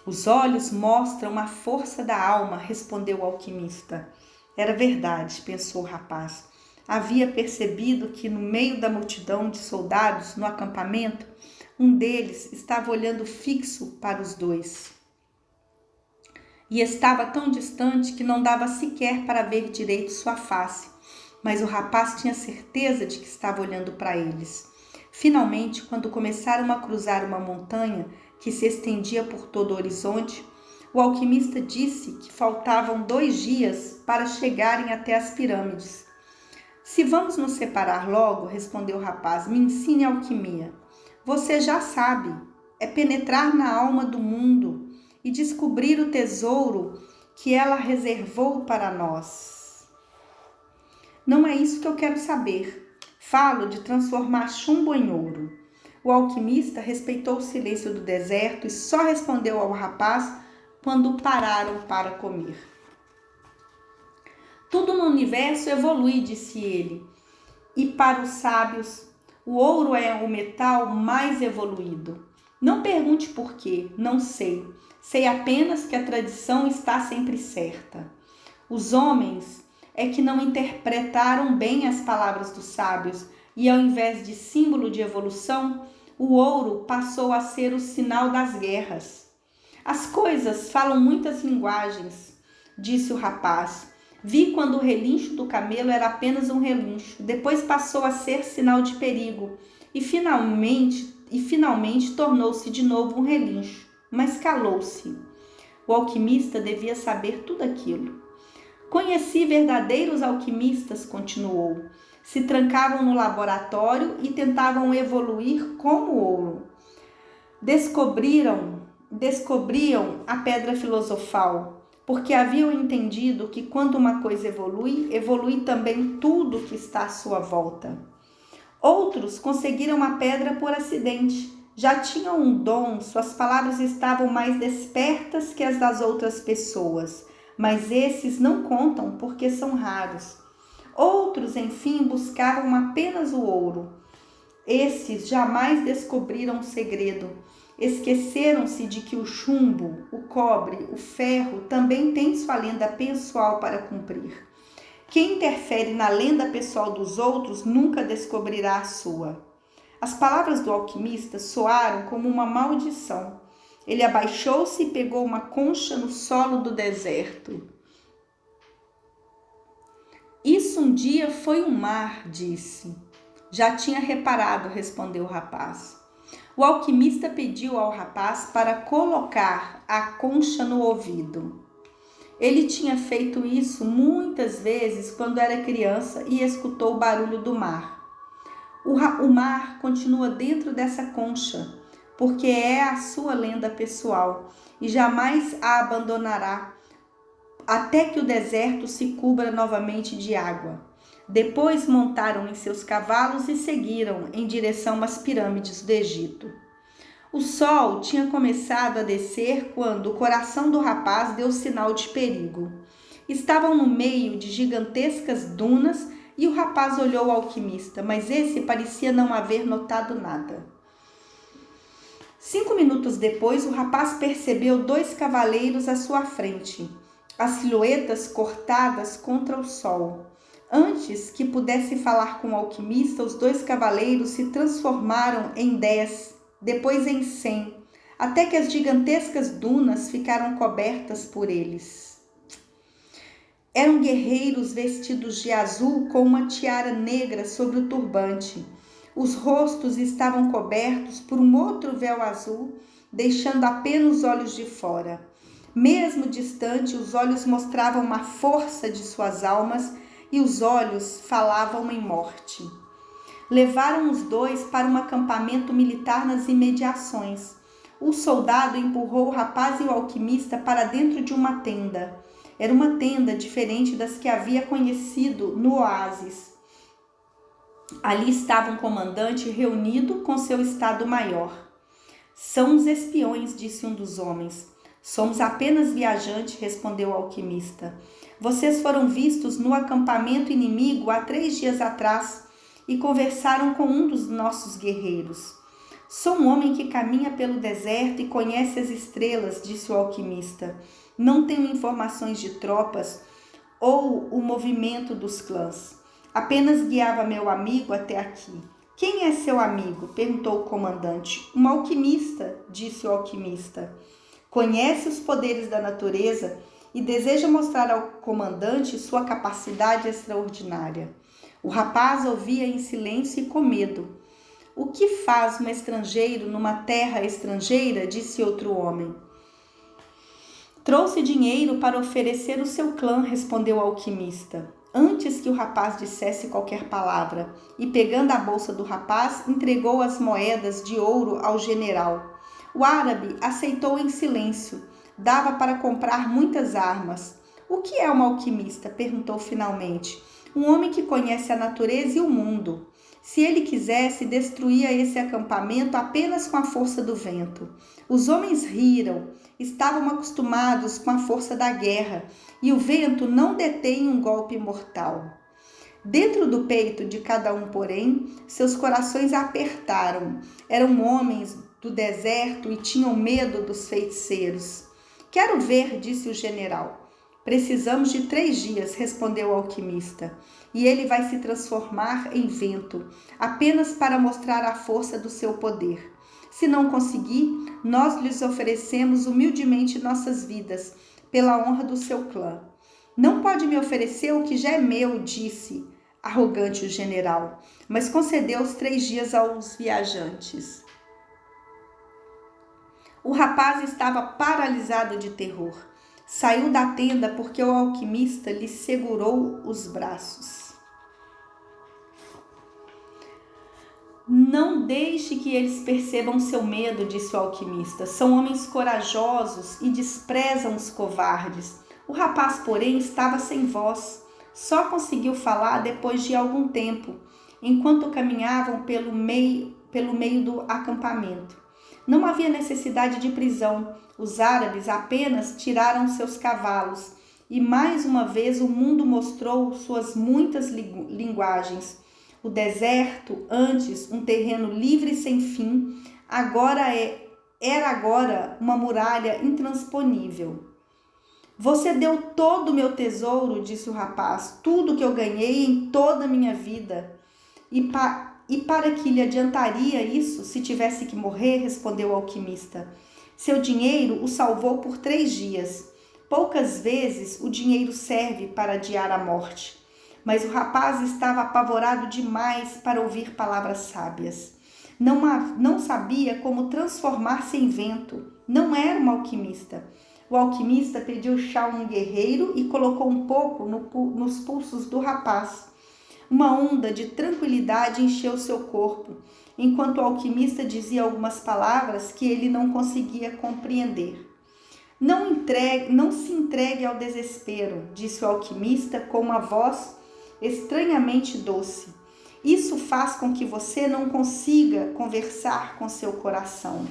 Os olhos mostram a força da alma, respondeu o alquimista. Era verdade, pensou o rapaz. Havia percebido que no meio da multidão de soldados no acampamento, um deles estava olhando fixo para os 2. E estava tão distante que não dava sequer para ver direito sua face, mas o rapaz tinha certeza de que estava olhando para eles. Finalmente, quando começaram a cruzar uma montanha que se estendia por todo o horizonte, o alquimista disse que faltavam 2 dias para chegarem até as pirâmides. Se vamos nos separar logo, respondeu o rapaz, me ensine alquimia. Você já sabe, é penetrar na alma do mundo e descobrir o tesouro que ela reservou para nós. Não é isso que eu quero saber. Falo de transformar chumbo em ouro. O alquimista respeitou o silêncio do deserto e só respondeu ao rapaz quando pararam para comer. Tudo no universo evolui, disse ele, e para os sábios, o ouro é o metal mais evoluído. Não pergunte por quê, não sei. Sei apenas que a tradição está sempre certa. Os homens é que não interpretaram bem as palavras dos sábios e, ao invés de símbolo de evolução, o ouro passou a ser o sinal das guerras. As coisas falam muitas linguagens, disse o rapaz. Vi quando o relincho do camelo era apenas um relincho, depois passou a ser sinal de perigo e finalmente tornou-se de novo um relincho, mas calou-se. O alquimista devia saber tudo aquilo. Conheci verdadeiros alquimistas, continuou. Se trancavam no laboratório e tentavam evoluir como ouro. Descobriam a pedra filosofal, porque haviam entendido que quando uma coisa evolui, evolui também tudo que está à sua volta. Outros conseguiram a pedra por acidente, Já tinha um dom, suas palavras estavam mais despertas que as das outras pessoas, mas esses não contam porque são raros. Outros, enfim, buscavam apenas o ouro. Esses jamais descobriram o segredo. Esqueceram-se de que o chumbo, o cobre, o ferro também têm sua lenda pessoal para cumprir. Quem interfere na lenda pessoal dos outros nunca descobrirá a sua. As palavras do alquimista soaram como uma maldição. Ele abaixou-se e pegou uma concha no solo do deserto. Isso um dia foi um mar, disse. Já tinha reparado, respondeu o rapaz. O alquimista pediu ao rapaz para colocar a concha no ouvido. Ele tinha feito isso muitas vezes quando era criança e escutou o barulho do mar. O mar continua dentro dessa concha, porque é a sua lenda pessoal e jamais a abandonará até que o deserto se cubra novamente de água. Depois montaram em seus cavalos e seguiram em direção às pirâmides do Egito. O sol tinha começado a descer quando o coração do rapaz deu sinal de perigo. Estavam no meio de gigantescas dunas e o rapaz olhou o alquimista, mas esse parecia não haver notado nada. 5 minutos depois, o rapaz percebeu 2 cavaleiros à sua frente, as silhuetas cortadas contra o sol. Antes que pudesse falar com o alquimista, os 2 cavaleiros se transformaram em 10, depois em 100, até que as gigantescas dunas ficaram cobertas por eles. Eram guerreiros vestidos de azul com uma tiara negra sobre o turbante. Os rostos estavam cobertos por um outro véu azul, deixando apenas os olhos de fora. Mesmo distante, os olhos mostravam uma força de suas almas e os olhos falavam em morte. Levaram os 2 para um acampamento militar nas imediações. O soldado empurrou o rapaz e o alquimista para dentro de uma tenda. Era uma tenda diferente das que havia conhecido no oásis. Ali estava um comandante reunido com seu estado-maior. São os espiões, disse um dos homens. Somos apenas viajantes, respondeu o alquimista. Vocês foram vistos no acampamento inimigo há 3 dias atrás e conversaram com um dos nossos guerreiros. Sou um homem que caminha pelo deserto e conhece as estrelas, disse o alquimista. Não tenho informações de tropas ou o movimento dos clãs. Apenas guiava meu amigo até aqui. Quem é seu amigo? Perguntou o comandante. Um alquimista, disse o alquimista. Conhece os poderes da natureza e deseja mostrar ao comandante sua capacidade extraordinária. O rapaz ouvia em silêncio e com medo. O que faz um estrangeiro numa terra estrangeira? Disse outro homem. Trouxe dinheiro para oferecer o seu clã, respondeu o alquimista. Antes que o rapaz dissesse qualquer palavra, e pegando a bolsa do rapaz, entregou as moedas de ouro ao general. O árabe aceitou em silêncio. Dava para comprar muitas armas. O que é um alquimista? Perguntou finalmente. Um homem que conhece a natureza e o mundo. Se ele quisesse, destruía esse acampamento apenas com a força do vento. Os homens riram. Estavam acostumados com a força da guerra, e o vento não detém um golpe mortal. Dentro do peito de cada um, porém, seus corações apertaram. Eram homens do deserto e tinham medo dos feiticeiros. Quero ver, disse o general. Precisamos de 3 dias, respondeu o alquimista, e ele vai se transformar em vento, apenas para mostrar a força do seu poder. Se não conseguir, nós lhes oferecemos humildemente nossas vidas, pela honra do seu clã. Não pode me oferecer o que já é meu, disse arrogante o general, mas concedeu os 3 dias aos viajantes. O rapaz estava paralisado de terror. Saiu da tenda porque o alquimista lhe segurou os braços. Não deixe que eles percebam seu medo, disse o alquimista. São homens corajosos e desprezam os covardes. O rapaz, porém, estava sem voz. Só conseguiu falar depois de algum tempo, enquanto caminhavam pelo meio do acampamento. Não havia necessidade de prisão. Os árabes apenas tiraram seus cavalos. E mais uma vez o mundo mostrou suas muitas linguagens. O deserto, antes um terreno livre sem fim, era agora uma muralha intransponível. Você deu todo o meu tesouro, disse o rapaz, tudo que eu ganhei em toda a minha vida. E para que lhe adiantaria isso se tivesse que morrer, respondeu o alquimista. Seu dinheiro o salvou por 3 dias. Poucas vezes o dinheiro serve para adiar a morte. Mas o rapaz estava apavorado demais para ouvir palavras sábias. Não sabia como transformar-se em vento. Não era um alquimista. O alquimista pediu chá a um guerreiro e colocou um pouco nos pulsos do rapaz. Uma onda de tranquilidade encheu seu corpo, enquanto o alquimista dizia algumas palavras que ele não conseguia compreender. Não se entregue ao desespero, disse o alquimista com uma voz estranhamente doce. Isso faz com que você não consiga conversar com seu coração.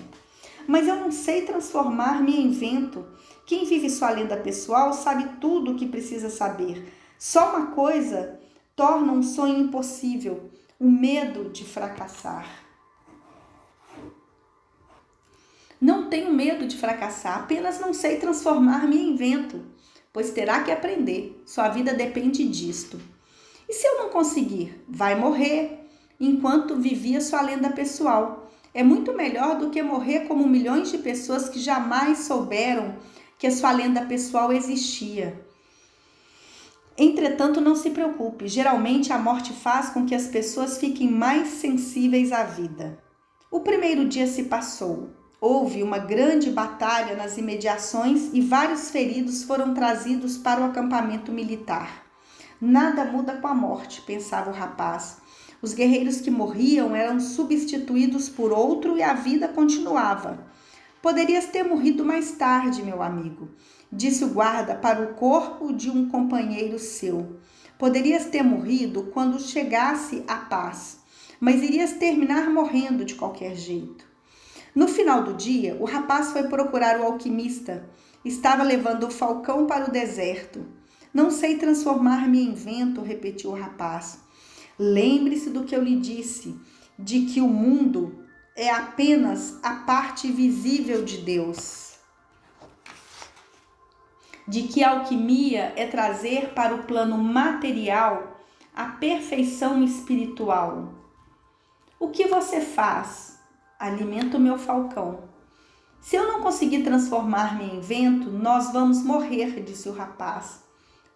Mas eu não sei transformar-me em vento. Quem vive sua lenda pessoal sabe tudo o que precisa saber. Só uma coisa torna um sonho impossível: o medo de fracassar. Não tenho medo de fracassar, apenas não sei transformar-me em vento, pois terá que aprender. Sua vida depende disto. E se eu não conseguir? Vai morrer, enquanto vivia sua lenda pessoal. É muito melhor do que morrer como milhões de pessoas que jamais souberam que a sua lenda pessoal existia. Entretanto, não se preocupe, geralmente a morte faz com que as pessoas fiquem mais sensíveis à vida. O primeiro dia se passou. Houve uma grande batalha nas imediações e vários feridos foram trazidos para o acampamento militar. Nada muda com a morte, pensava o rapaz. Os guerreiros que morriam eram substituídos por outro e a vida continuava. Poderias ter morrido mais tarde, meu amigo, disse o guarda para o corpo de um companheiro seu. Poderias ter morrido quando chegasse a paz, mas irias terminar morrendo de qualquer jeito. No final do dia, o rapaz foi procurar o alquimista. Estava levando o falcão para o deserto. Não sei transformar-me em vento, repetiu o rapaz. Lembre-se do que eu lhe disse, de que o mundo é apenas a parte visível de Deus. De que a alquimia é trazer para o plano material a perfeição espiritual. O que você faz? Alimento o meu falcão. Se eu não conseguir transformar-me em vento, nós vamos morrer, disse o rapaz.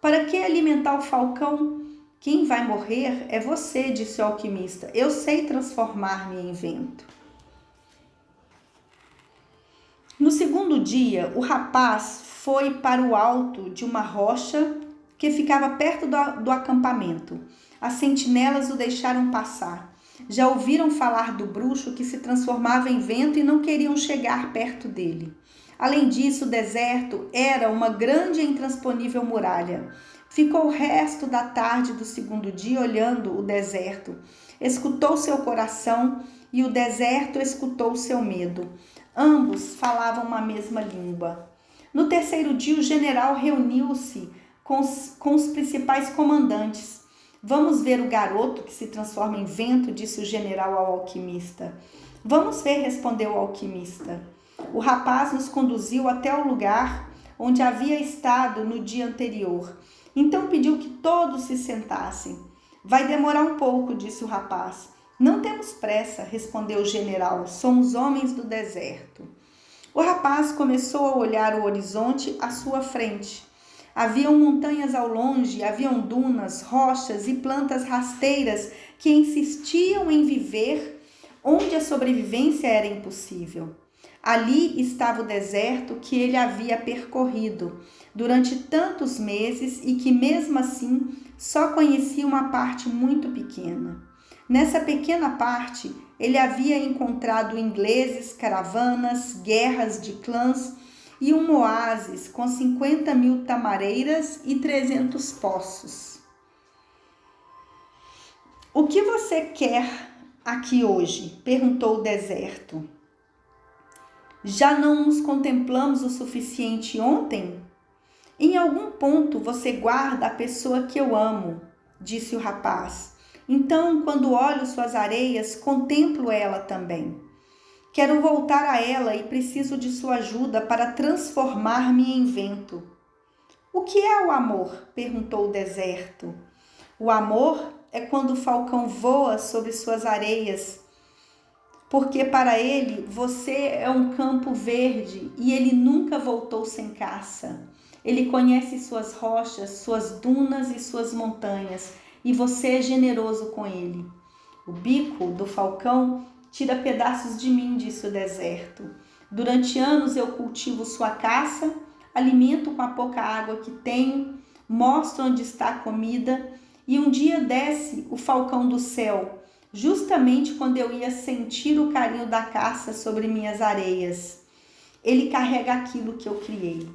Para que alimentar o falcão? Quem vai morrer é você, disse o alquimista. Eu sei transformar-me em vento. No segundo dia, o rapaz foi para o alto de uma rocha que ficava perto do acampamento. As sentinelas o deixaram passar. Já ouviram falar do bruxo que se transformava em vento e não queriam chegar perto dele. Além disso, o deserto era uma grande e intransponível muralha. Ficou o resto da tarde do segundo dia olhando o deserto. Escutou seu coração e o deserto escutou seu medo. Ambos falavam uma mesma língua. No terceiro dia, o general reuniu-se com os principais comandantes. Vamos ver o garoto que se transforma em vento, disse o general ao alquimista. Vamos ver, respondeu o alquimista. O rapaz nos conduziu até o lugar onde havia estado no dia anterior. Então pediu que todos se sentassem. Vai demorar um pouco, disse o rapaz. Não temos pressa, respondeu o general. Somos homens do deserto. O rapaz começou a olhar o horizonte à sua frente. Haviam montanhas ao longe, haviam dunas, rochas e plantas rasteiras que insistiam em viver onde a sobrevivência era impossível. Ali estava o deserto que ele havia percorrido durante tantos meses e que, mesmo assim, só conhecia uma parte muito pequena. Nessa pequena parte, ele havia encontrado ingleses, caravanas, guerras de clãs e um oásis com 50.000 tamareiras e 300 poços. O que você quer aqui hoje? Perguntou o deserto. Já não nos contemplamos o suficiente ontem? Em algum ponto você guarda a pessoa que eu amo, disse o rapaz. Então, quando olho suas areias, contemplo ela também. Quero voltar a ela e preciso de sua ajuda para transformar-me em vento. O que é o amor? Perguntou o deserto. O amor é quando o falcão voa sobre suas areias, porque para ele você é um campo verde e ele nunca voltou sem caça. Ele conhece suas rochas, suas dunas e suas montanhas, e você é generoso com ele. O bico do falcão tira pedaços de mim, disse o deserto. Durante anos eu cultivo sua caça, alimento com a pouca água que tenho, mostro onde está a comida, e um dia desce o falcão do céu, justamente quando eu ia sentir o carinho da caça sobre minhas areias. Ele carrega aquilo que eu criei.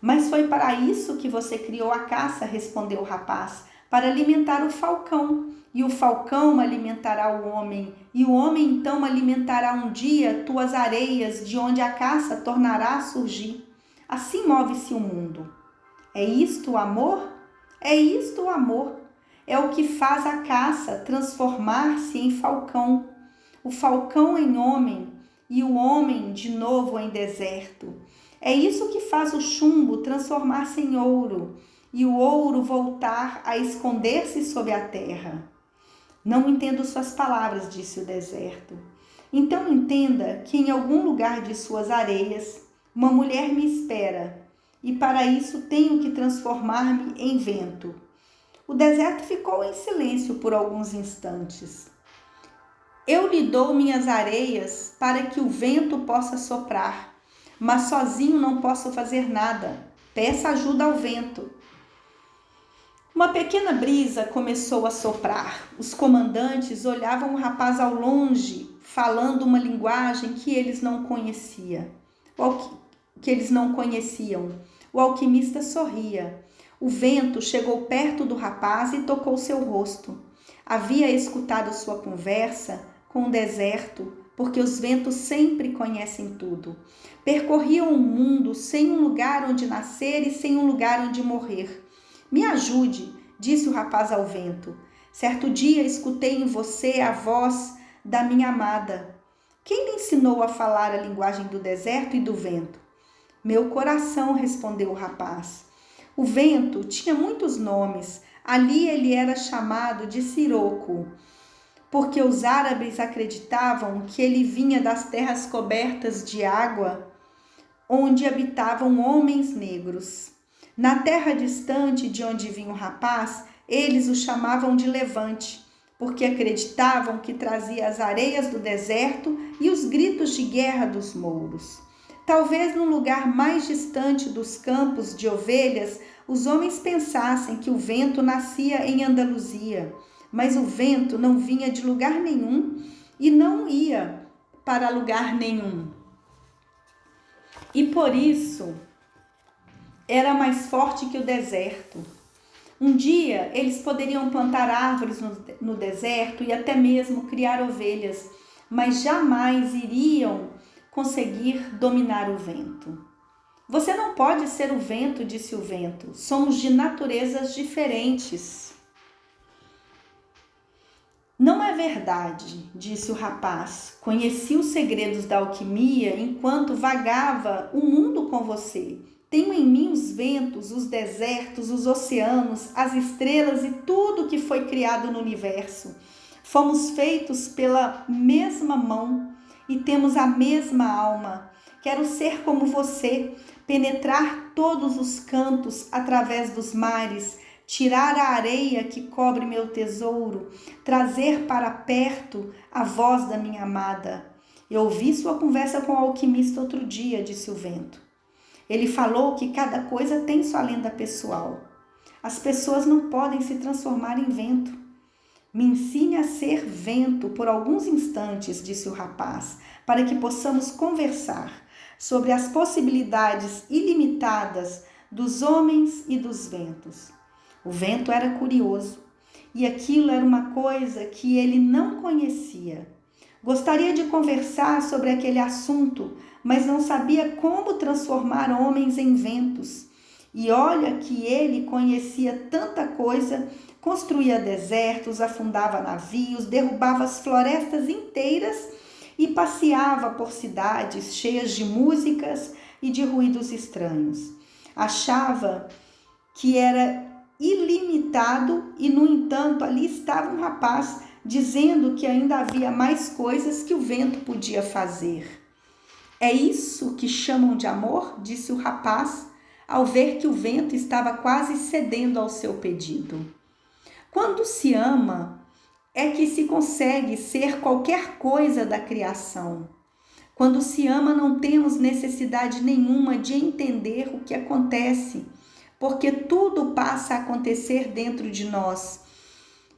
Mas foi para isso que você criou a caça, respondeu o rapaz, para alimentar o falcão. E o falcão alimentará o homem, e o homem então alimentará um dia tuas areias, de onde a caça tornará a surgir. Assim move-se o mundo. É isto o amor? É isto o amor. É o que faz a caça transformar-se em falcão, o falcão em homem e o homem de novo em deserto. É isso que faz o chumbo transformar-se em ouro e o ouro voltar a esconder-se sob a terra. Não entendo suas palavras, disse o deserto. Então entenda que em algum lugar de suas areias uma mulher me espera e para isso tenho que transformar-me em vento. O deserto ficou em silêncio por alguns instantes. Eu lhe dou minhas areias para que o vento possa soprar, mas sozinho não posso fazer nada. Peça ajuda ao vento. Uma pequena brisa começou a soprar. Os comandantes olhavam o rapaz ao longe, falando uma linguagem que eles não conheciam. O alquimista sorria. O vento chegou perto do rapaz e tocou seu rosto. Havia escutado sua conversa com o deserto, porque os ventos sempre conhecem tudo. Percorriam o mundo sem um lugar onde nascer e sem um lugar onde morrer. Me ajude, disse o rapaz ao vento. Certo dia escutei em você a voz da minha amada. Quem lhe ensinou a falar a linguagem do deserto e do vento? Meu coração, respondeu o rapaz. O vento tinha muitos nomes. Ali ele era chamado de Siroco, porque os árabes acreditavam que ele vinha das terras cobertas de água, onde habitavam homens negros. Na terra distante de onde vinha o rapaz, eles o chamavam de Levante, porque acreditavam que trazia as areias do deserto e os gritos de guerra dos mouros. Talvez num lugar mais distante dos campos de ovelhas, os homens pensassem que o vento nascia em Andaluzia, mas o vento não vinha de lugar nenhum e não ia para lugar nenhum. E por isso era mais forte que o deserto. Um dia eles poderiam plantar árvores no deserto e até mesmo criar ovelhas, mas jamais iriam conseguir dominar o vento. Você não pode ser o vento, disse o vento. Somos de naturezas diferentes. Não é verdade, disse o rapaz. Conheci os segredos da alquimia enquanto vagava o mundo com você. Tenho em mim os ventos, os desertos, os oceanos, as estrelas e tudo que foi criado no universo. Fomos feitos pela mesma mão e temos a mesma alma. Quero ser como você, penetrar todos os cantos através dos mares, tirar a areia que cobre meu tesouro, trazer para perto a voz da minha amada. Eu ouvi sua conversa com o alquimista outro dia, disse o vento. Ele falou que cada coisa tem sua lenda pessoal. As pessoas não podem se transformar em vento. Me ensine a ser vento por alguns instantes, disse o rapaz, para que possamos conversar sobre as possibilidades ilimitadas dos homens e dos ventos. O vento era curioso e aquilo era uma coisa que ele não conhecia. Gostaria de conversar sobre aquele assunto, mas não sabia como transformar homens em ventos. E olha que ele conhecia tanta coisa, construía desertos, afundava navios, derrubava as florestas inteiras e passeava por cidades cheias de músicas e de ruídos estranhos. Achava que era ilimitado e, no entanto, ali estava um rapaz dizendo que ainda havia mais coisas que o vento podia fazer. É isso que chamam de amor? Disse o rapaz, ao ver que o vento estava quase cedendo ao seu pedido. Quando se ama, é que se consegue ser qualquer coisa da criação. Quando se ama, não temos necessidade nenhuma de entender o que acontece, porque tudo passa a acontecer dentro de nós.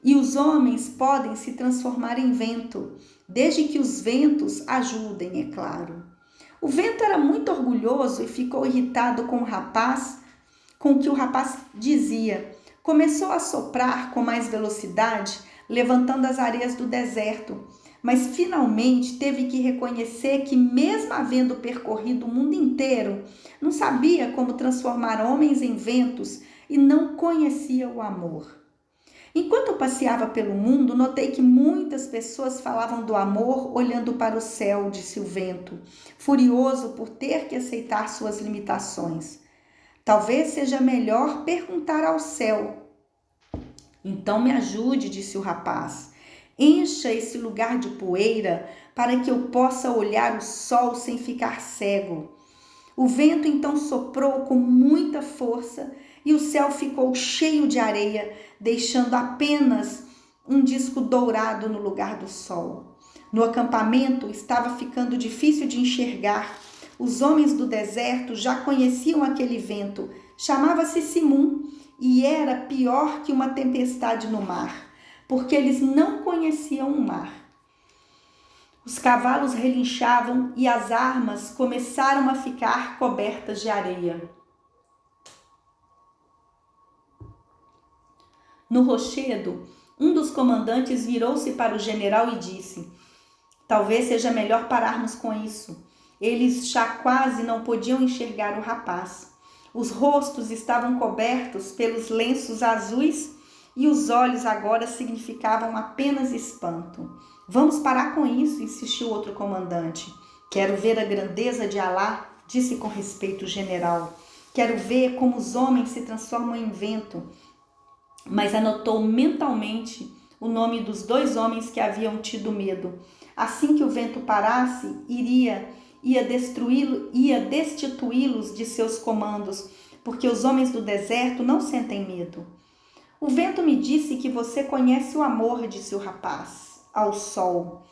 E os homens podem se transformar em vento, desde que os ventos ajudem, é claro. O vento era muito orgulhoso e ficou irritado com o que o rapaz dizia. Começou a soprar com mais velocidade, levantando as areias do deserto, mas finalmente teve que reconhecer que, mesmo havendo percorrido o mundo inteiro, não sabia como transformar homens em ventos e não conhecia o amor. Enquanto eu passeava pelo mundo, notei que muitas pessoas falavam do amor olhando para o céu, disse o vento, furioso por ter que aceitar suas limitações. Talvez seja melhor perguntar ao céu. Então me ajude, disse o rapaz. Encha esse lugar de poeira para que eu possa olhar o sol sem ficar cego. O vento então soprou com muita força e o céu ficou cheio de areia, deixando apenas um disco dourado no lugar do sol. No acampamento estava ficando difícil de enxergar. Os homens do deserto já conheciam aquele vento. Chamava-se Simum e era pior que uma tempestade no mar, porque eles não conheciam o mar. Os cavalos relinchavam e as armas começaram a ficar cobertas de areia. No rochedo, um dos comandantes virou-se para o general e disse: talvez seja melhor pararmos com isso. Eles já quase não podiam enxergar o rapaz. Os rostos estavam cobertos pelos lenços azuis e os olhos agora significavam apenas espanto. Vamos parar com isso, insistiu outro comandante. Quero ver a grandeza de Alá, disse com respeito o general. Quero ver como os homens se transformam em vento. Mas anotou mentalmente o nome dos 2 homens que haviam tido medo. Assim que o vento parasse, ia destituí-los de seus comandos, porque os homens do deserto não sentem medo. O vento me disse que você conhece o amor, disse o rapaz ao sol.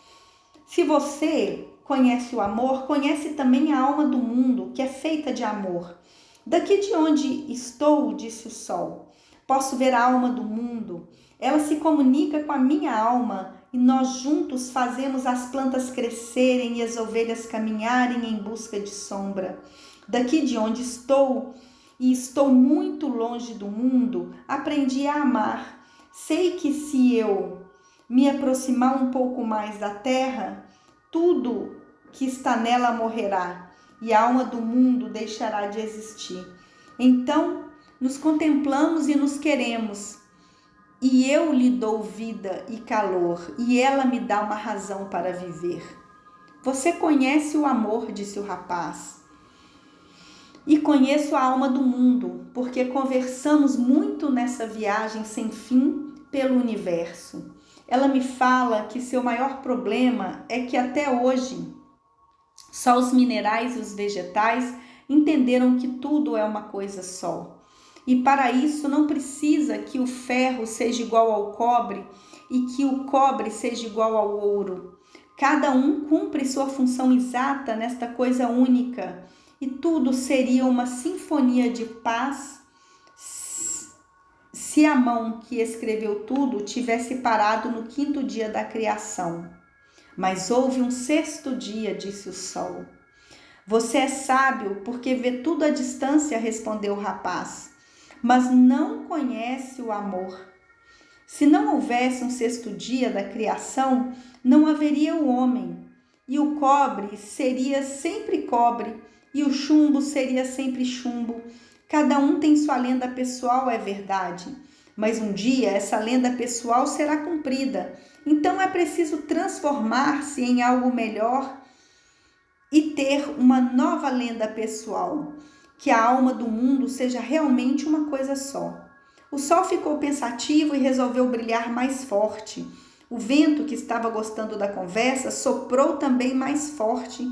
Se você conhece o amor, conhece também a alma do mundo, que é feita de amor. Daqui de onde estou, disse o sol, posso ver a alma do mundo. Ela se comunica com a minha alma e nós juntos fazemos as plantas crescerem e as ovelhas caminharem em busca de sombra. Daqui de onde estou, e estou muito longe do mundo, aprendi a amar. Sei que se eu me aproximar um pouco mais da terra, tudo que está nela morrerá e a alma do mundo deixará de existir. Então, nos contemplamos e nos queremos, e eu lhe dou vida e calor, e ela me dá uma razão para viver. Você conhece o amor, disse o rapaz. E conheço a alma do mundo, porque conversamos muito nessa viagem sem fim pelo universo. Ela me fala que seu maior problema é que até hoje só os minerais e os vegetais entenderam que tudo é uma coisa só. E para isso não precisa que o ferro seja igual ao cobre e que o cobre seja igual ao ouro. Cada um cumpre sua função exata nesta coisa única e tudo seria uma sinfonia de paz se a mão que escreveu tudo tivesse parado no 5º dia da criação. Mas houve um 6º dia, disse o sol. Você é sábio porque vê tudo à distância, respondeu o rapaz, mas não conhece o amor. Se não houvesse um 6º dia da criação, não haveria o homem. e o cobre seria sempre cobre, e o chumbo seria sempre chumbo. Cada um tem sua lenda pessoal, é verdade, mas um dia essa lenda pessoal será cumprida. Então é preciso transformar-se em algo melhor e ter uma nova lenda pessoal, que a alma do mundo seja realmente uma coisa só. O sol ficou pensativo e resolveu brilhar mais forte. O vento, que estava gostando da conversa, soprou também mais forte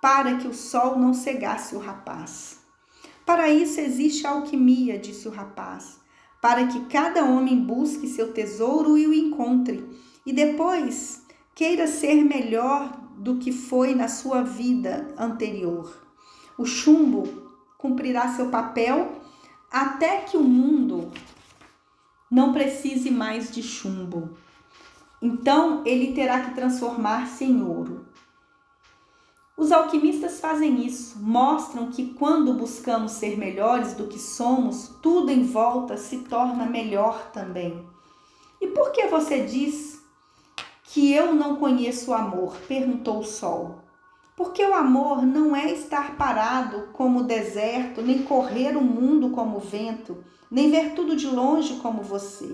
para que o sol não cegasse o rapaz. Para isso existe a alquimia, disse o rapaz, para que cada homem busque seu tesouro e o encontre, e depois queira ser melhor do que foi na sua vida anterior. O chumbo cumprirá seu papel até que o mundo não precise mais de chumbo. Então ele terá que transformar-se em ouro. Os alquimistas fazem isso, mostram que quando buscamos ser melhores do que somos, tudo em volta se torna melhor também. E por que você diz que eu não conheço o amor? Perguntou o sol. Porque o amor não é estar parado como o deserto, nem correr o mundo como o vento, nem ver tudo de longe como você.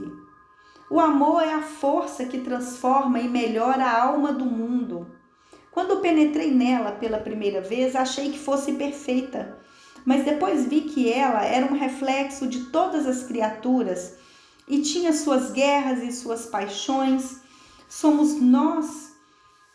O amor é a força que transforma e melhora a alma do mundo. Quando penetrei nela pela primeira vez, achei que fosse perfeita, mas depois vi que ela era um reflexo de todas as criaturas e tinha suas guerras e suas paixões. Somos nós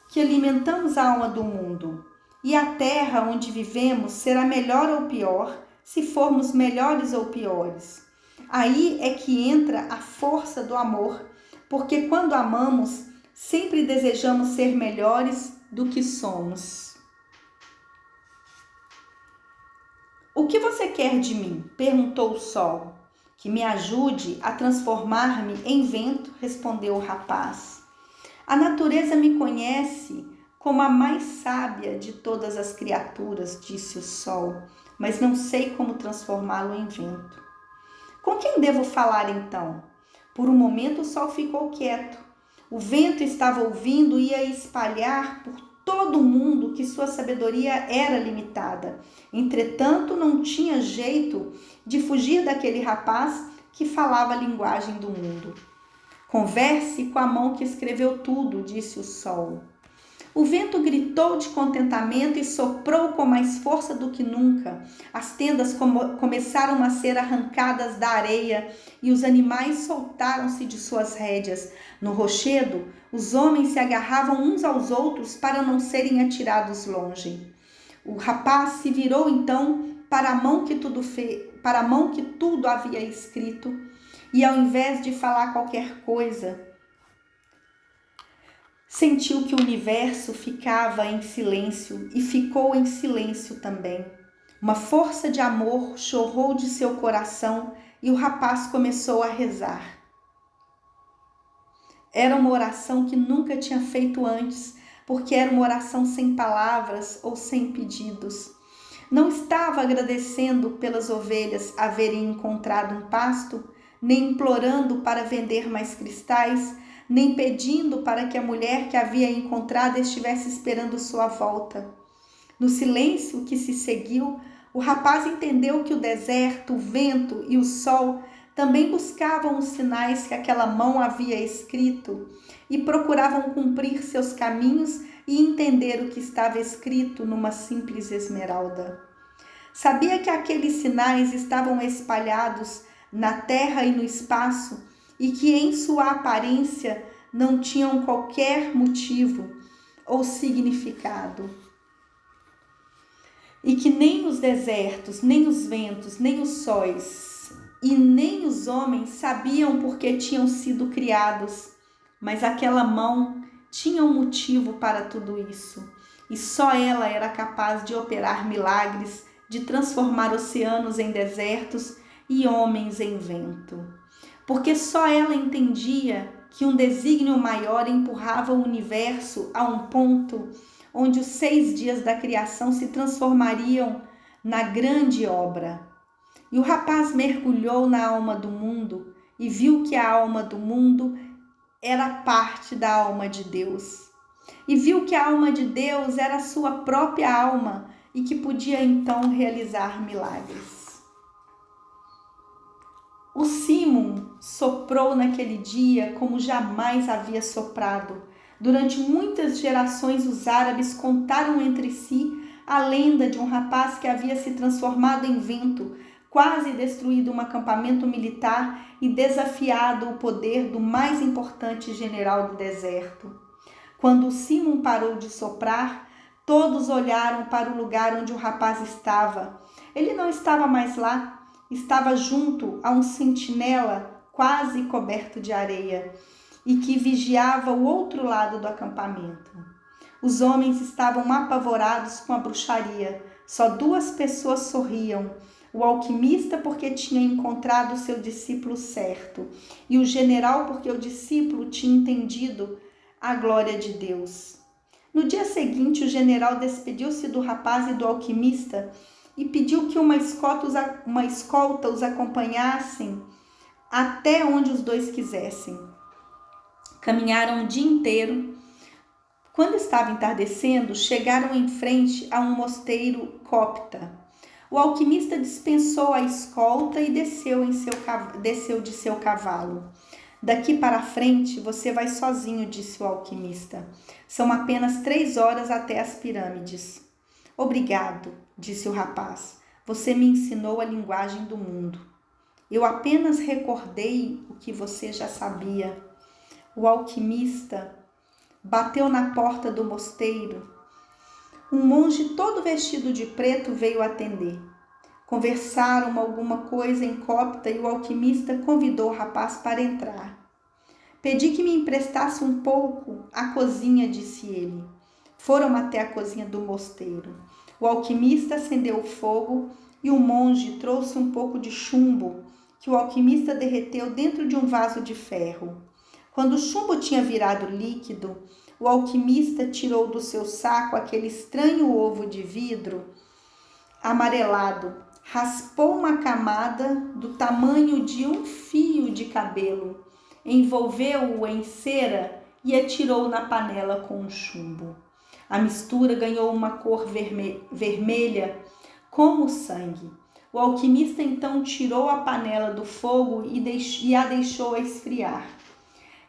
que alimentamos a alma do mundo, e a terra onde vivemos será melhor ou pior, se formos melhores ou piores. Aí é que entra a força do amor, porque quando amamos, sempre desejamos ser melhores do que somos. O que você quer de mim? Perguntou o sol. Que me ajude a transformar-me em vento, respondeu o rapaz. A natureza me conhece como a mais sábia de todas as criaturas, disse o sol, mas não sei como transformá-lo em vento. Com quem devo falar então? Por um momento o sol ficou quieto. O vento estava ouvindo e ia espalhar por todo o mundo que sua sabedoria era limitada. Entretanto, não tinha jeito de fugir daquele rapaz que falava a linguagem do mundo. Converse com a mão que escreveu tudo, disse o sol. O vento gritou de contentamento e soprou com mais força do que nunca. As tendas começaram a ser arrancadas da areia e os animais soltaram-se de suas rédeas. No rochedo, os homens se agarravam uns aos outros para não serem atirados longe. O rapaz se virou então para a mão que tudo havia escrito, e ao invés de falar qualquer coisa, sentiu que o universo ficava em silêncio e ficou em silêncio também. Uma força de amor chorrou de seu coração e o rapaz começou a rezar. Era uma oração que nunca tinha feito antes, porque era uma oração sem palavras ou sem pedidos. Não estava agradecendo pelas ovelhas haverem encontrado um pasto, nem implorando para vender mais cristais, nem pedindo para que a mulher que havia encontrado estivesse esperando sua volta. No silêncio que se seguiu, o rapaz entendeu que o deserto, o vento e o sol também buscavam os sinais que aquela mão havia escrito e procuravam cumprir seus caminhos e entender o que estava escrito numa simples esmeralda. Sabia que aqueles sinais estavam espalhados na terra e no espaço e que em sua aparência não tinham qualquer motivo ou significado. E que nem os desertos, nem os ventos, nem os sóis e nem os homens sabiam por que tinham sido criados, mas aquela mão tinha um motivo para tudo isso, e só ela era capaz de operar milagres, de transformar oceanos em desertos e homens em vento. Porque só ela entendia que um desígnio maior empurrava o universo a um ponto onde os 6 dias da criação se transformariam na grande obra. E o rapaz mergulhou na alma do mundo e viu que a alma do mundo era parte da alma de Deus. e viu que a alma de Deus era a sua própria alma e que podia então realizar milagres. O Simon soprou naquele dia como jamais havia soprado. Durante muitas gerações os árabes contaram entre si a lenda de um rapaz que havia se transformado em vento, quase destruído um acampamento militar e desafiado o poder do mais importante general do deserto. Quando Simon parou de soprar, todos olharam para o lugar onde o rapaz estava. Ele não estava mais lá, estava junto a um sentinela quase coberto de areia e que vigiava o outro lado do acampamento. Os homens estavam apavorados com a bruxaria. Só 2 pessoas sorriam: o alquimista, porque tinha encontrado seu discípulo certo, e o general, porque o discípulo tinha entendido a glória de Deus. No dia seguinte, o general despediu-se do rapaz e do alquimista e pediu que uma escolta os acompanhassem até onde os dois quisessem. Caminharam o dia inteiro. Quando estava entardecendo, chegaram em frente a um mosteiro copta. O alquimista dispensou a escolta e desceu de seu cavalo. Daqui para frente você vai sozinho, disse o alquimista. São apenas 3 horas até as pirâmides. Obrigado, disse o rapaz. Você me ensinou a linguagem do mundo. Eu apenas recordei o que você já sabia. O alquimista bateu na porta do mosteiro. Um monge todo vestido de preto veio atender. Conversaram alguma coisa em copta e o alquimista convidou o rapaz para entrar. Pedi que me emprestasse um pouco a cozinha, disse ele. Foram até a cozinha do mosteiro. O alquimista acendeu o fogo e o monge trouxe um pouco de chumbo que o alquimista derreteu dentro de um vaso de ferro. Quando o chumbo tinha virado líquido, o alquimista tirou do seu saco aquele estranho ovo de vidro amarelado, raspou uma camada do tamanho de um fio de cabelo, envolveu-o em cera e atirou na panela com o chumbo. A mistura ganhou uma cor vermelha como sangue. O alquimista então tirou a panela do fogo e a deixou esfriar.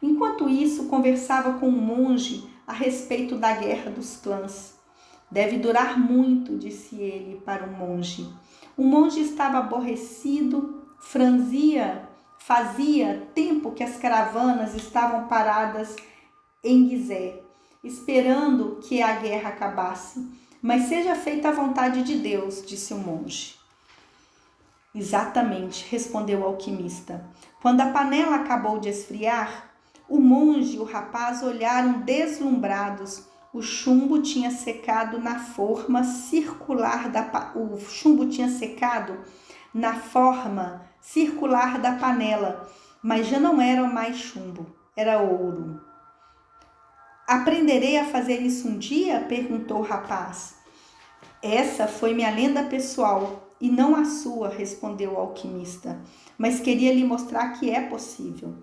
Enquanto isso, conversava com um monge a respeito da guerra dos clãs. Deve durar muito, disse ele para o monge. O monge estava aborrecido, fazia tempo que as caravanas estavam paradas em Gizé, esperando que a guerra acabasse. Mas seja feita a vontade de Deus, disse o monge. Exatamente, respondeu o alquimista. Quando a panela acabou de esfriar, o monge e o rapaz olharam deslumbrados. O chumbo tinha secado na forma circular da panela, mas já não era mais chumbo, era ouro. Aprenderei a fazer isso um dia? Perguntou o rapaz. Essa foi minha lenda pessoal e não a sua, respondeu o alquimista, mas queria lhe mostrar que é possível.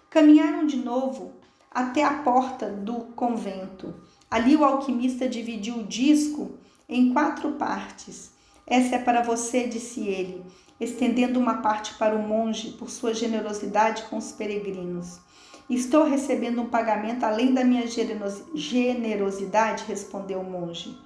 Caminharam de novo até a porta do convento. Ali o alquimista dividiu o disco em 4 partes. Essa é para você, disse ele, estendendo uma parte para o monge por sua generosidade com os peregrinos. Estou recebendo um pagamento além da minha generosidade, respondeu o monge.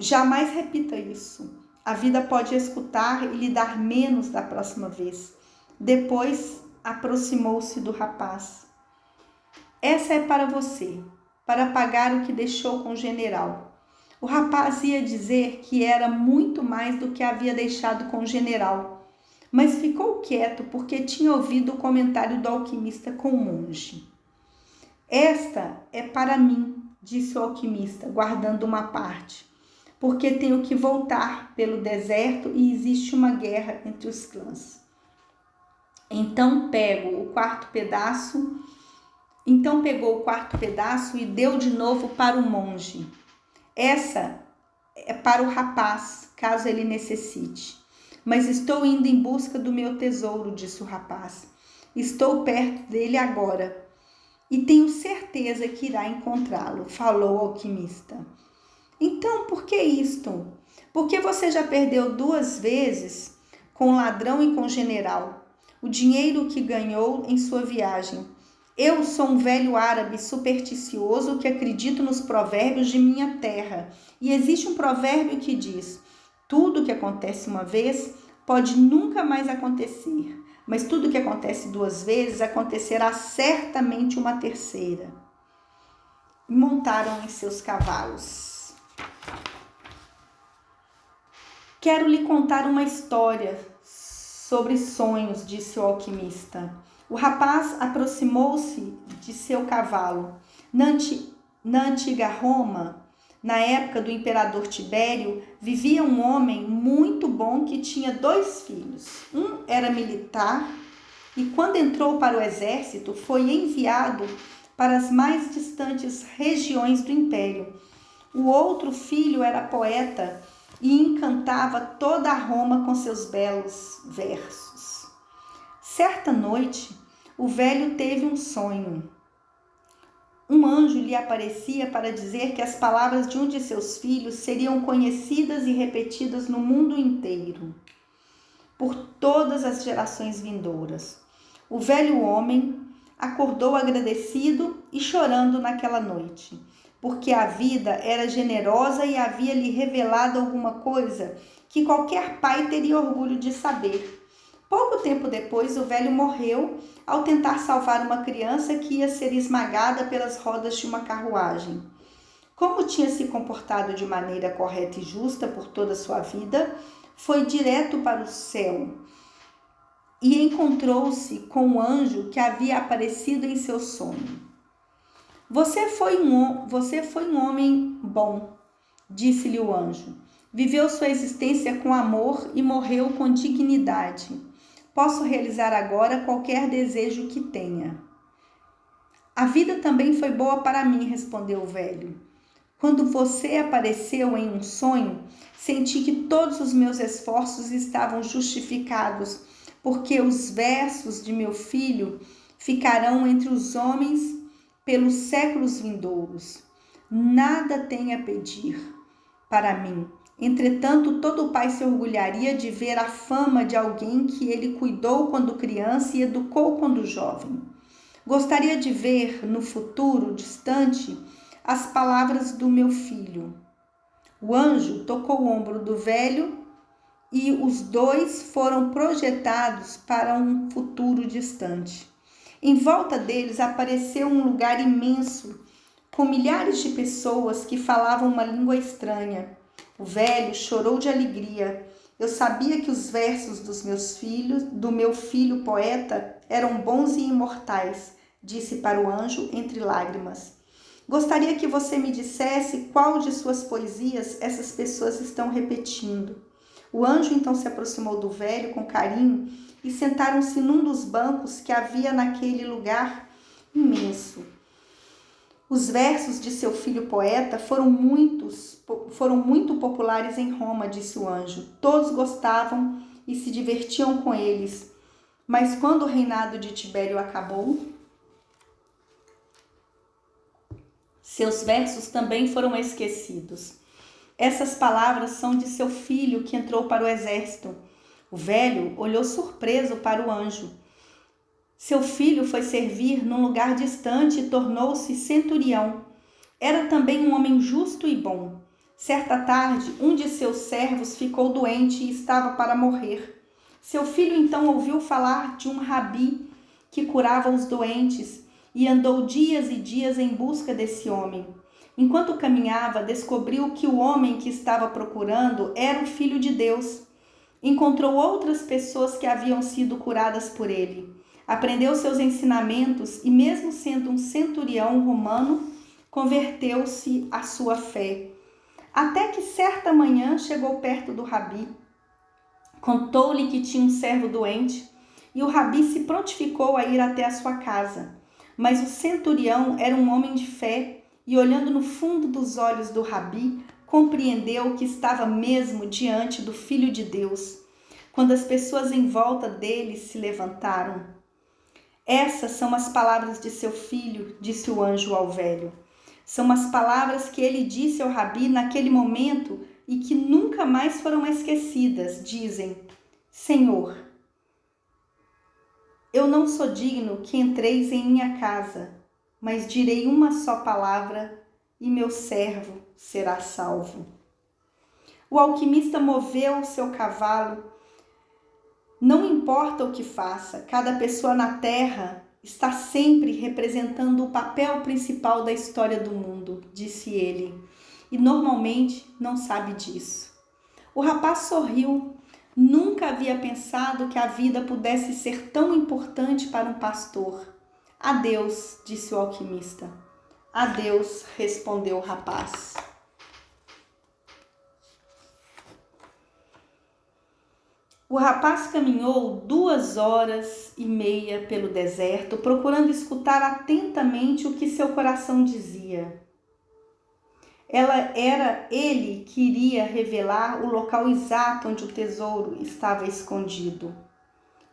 Jamais repita isso. A vida pode escutar e lhe dar menos da próxima vez. Depois aproximou-se do rapaz. Essa é para você, para pagar o que deixou com o general. O rapaz ia dizer que era muito mais do que havia deixado com o general, mas ficou quieto porque tinha ouvido o comentário do alquimista com o monge. Esta é para mim, disse o alquimista, guardando uma parte, porque tenho que voltar pelo deserto e existe uma guerra entre os clãs. Então pegou o quarto pedaço e deu de novo para o monge. Essa é para o rapaz, caso ele necessite. Mas estou indo em busca do meu tesouro, disse o rapaz. Estou perto dele agora. e tenho certeza que irá encontrá-lo, falou o alquimista. Então, por que isto? Porque você já perdeu 2 vezes com o ladrão e com o general o dinheiro que ganhou em sua viagem. Eu sou um velho árabe supersticioso que acredito nos provérbios de minha terra. E existe um provérbio que diz: tudo que acontece uma vez pode nunca mais acontecer, mas tudo que acontece 2 vezes acontecerá certamente uma terceira. E montaram em seus cavalos. Quero lhe contar uma história sobre sonhos, disse o alquimista. O rapaz aproximou-se de seu cavalo. Na antiga Roma, na época do imperador Tibério, vivia um homem muito bom que tinha 2 filhos. Um era militar e, quando entrou para o exército, foi enviado para as mais distantes regiões do império. O outro filho era poeta e encantava toda a Roma com seus belos versos. Certa noite, o velho teve um sonho. Um anjo lhe aparecia para dizer que as palavras de um de seus filhos seriam conhecidas e repetidas no mundo inteiro, por todas as gerações vindouras. O velho homem acordou agradecido e chorando naquela noite, porque a vida era generosa e havia lhe revelado alguma coisa que qualquer pai teria orgulho de saber. Pouco tempo depois, o velho morreu ao tentar salvar uma criança que ia ser esmagada pelas rodas de uma carruagem. Como tinha se comportado de maneira correta e justa por toda a sua vida, foi direto para o céu e encontrou-se com o anjo que havia aparecido em seu sonho. Você foi um homem bom, disse-lhe o anjo. Viveu sua existência com amor e morreu com dignidade. Posso realizar agora qualquer desejo que tenha. A vida também foi boa para mim, respondeu o velho. Quando você apareceu em um sonho, senti que todos os meus esforços estavam justificados, porque os versos de meu filho ficarão entre os homens pelos séculos vindouros. Nada tenho a pedir para mim. Entretanto, todo pai se orgulharia de ver a fama de alguém que ele cuidou quando criança e educou quando jovem. Gostaria de ver no futuro distante as palavras do meu filho. O anjo tocou o ombro do velho e os 2 foram projetados para um futuro distante. Em volta deles apareceu um lugar imenso, com milhares de pessoas que falavam uma língua estranha. O velho chorou de alegria. Eu sabia que os versos do meu filho poeta eram bons e imortais, disse para o anjo entre lágrimas. Gostaria que você me dissesse qual de suas poesias essas pessoas estão repetindo. O anjo então se aproximou do velho com carinho e sentaram-se num dos bancos que havia naquele lugar imenso. Os versos de seu filho poeta foram muito populares em Roma, disse o anjo. Todos gostavam e se divertiam com eles. Mas quando o reinado de Tibério acabou, seus versos também foram esquecidos. Essas palavras são de seu filho que entrou para o exército. O velho olhou surpreso para o anjo. Seu filho foi servir num lugar distante e tornou-se centurião. Era também um homem justo e bom. Certa tarde, um de seus servos ficou doente e estava para morrer. Seu filho então ouviu falar de um rabi que curava os doentes e andou dias e dias em busca desse homem. Enquanto caminhava, descobriu que o homem que estava procurando era o Filho de Deus. Encontrou outras pessoas que haviam sido curadas por ele. Aprendeu seus ensinamentos e, mesmo sendo um centurião romano, converteu-se à sua fé. Até que certa manhã chegou perto do rabi. Contou-lhe que tinha um servo doente e o rabi se prontificou a ir até a sua casa. Mas o centurião era um homem de fé e, olhando no fundo dos olhos do rabi, compreendeu que estava mesmo diante do Filho de Deus. Quando as pessoas em volta dele se levantaram, Essas são as palavras de seu filho, disse o anjo ao velho. São as palavras que ele disse ao Rabi naquele momento e que nunca mais foram esquecidas. Dizem: Senhor, eu não sou digno que entreis em minha casa, mas direi uma só palavra e meu servo será salvo. O alquimista moveu o seu cavalo. Não importa o que faça, cada pessoa na Terra está sempre representando o papel principal da história do mundo, disse ele, e normalmente não sabe disso. O rapaz sorriu. Nunca havia pensado que a vida pudesse ser tão importante para um pastor. Adeus, disse o alquimista. Adeus, respondeu o rapaz. O rapaz caminhou 2h30 pelo deserto, procurando escutar atentamente o que seu coração dizia. Era ele que iria revelar o local exato onde o tesouro estava escondido.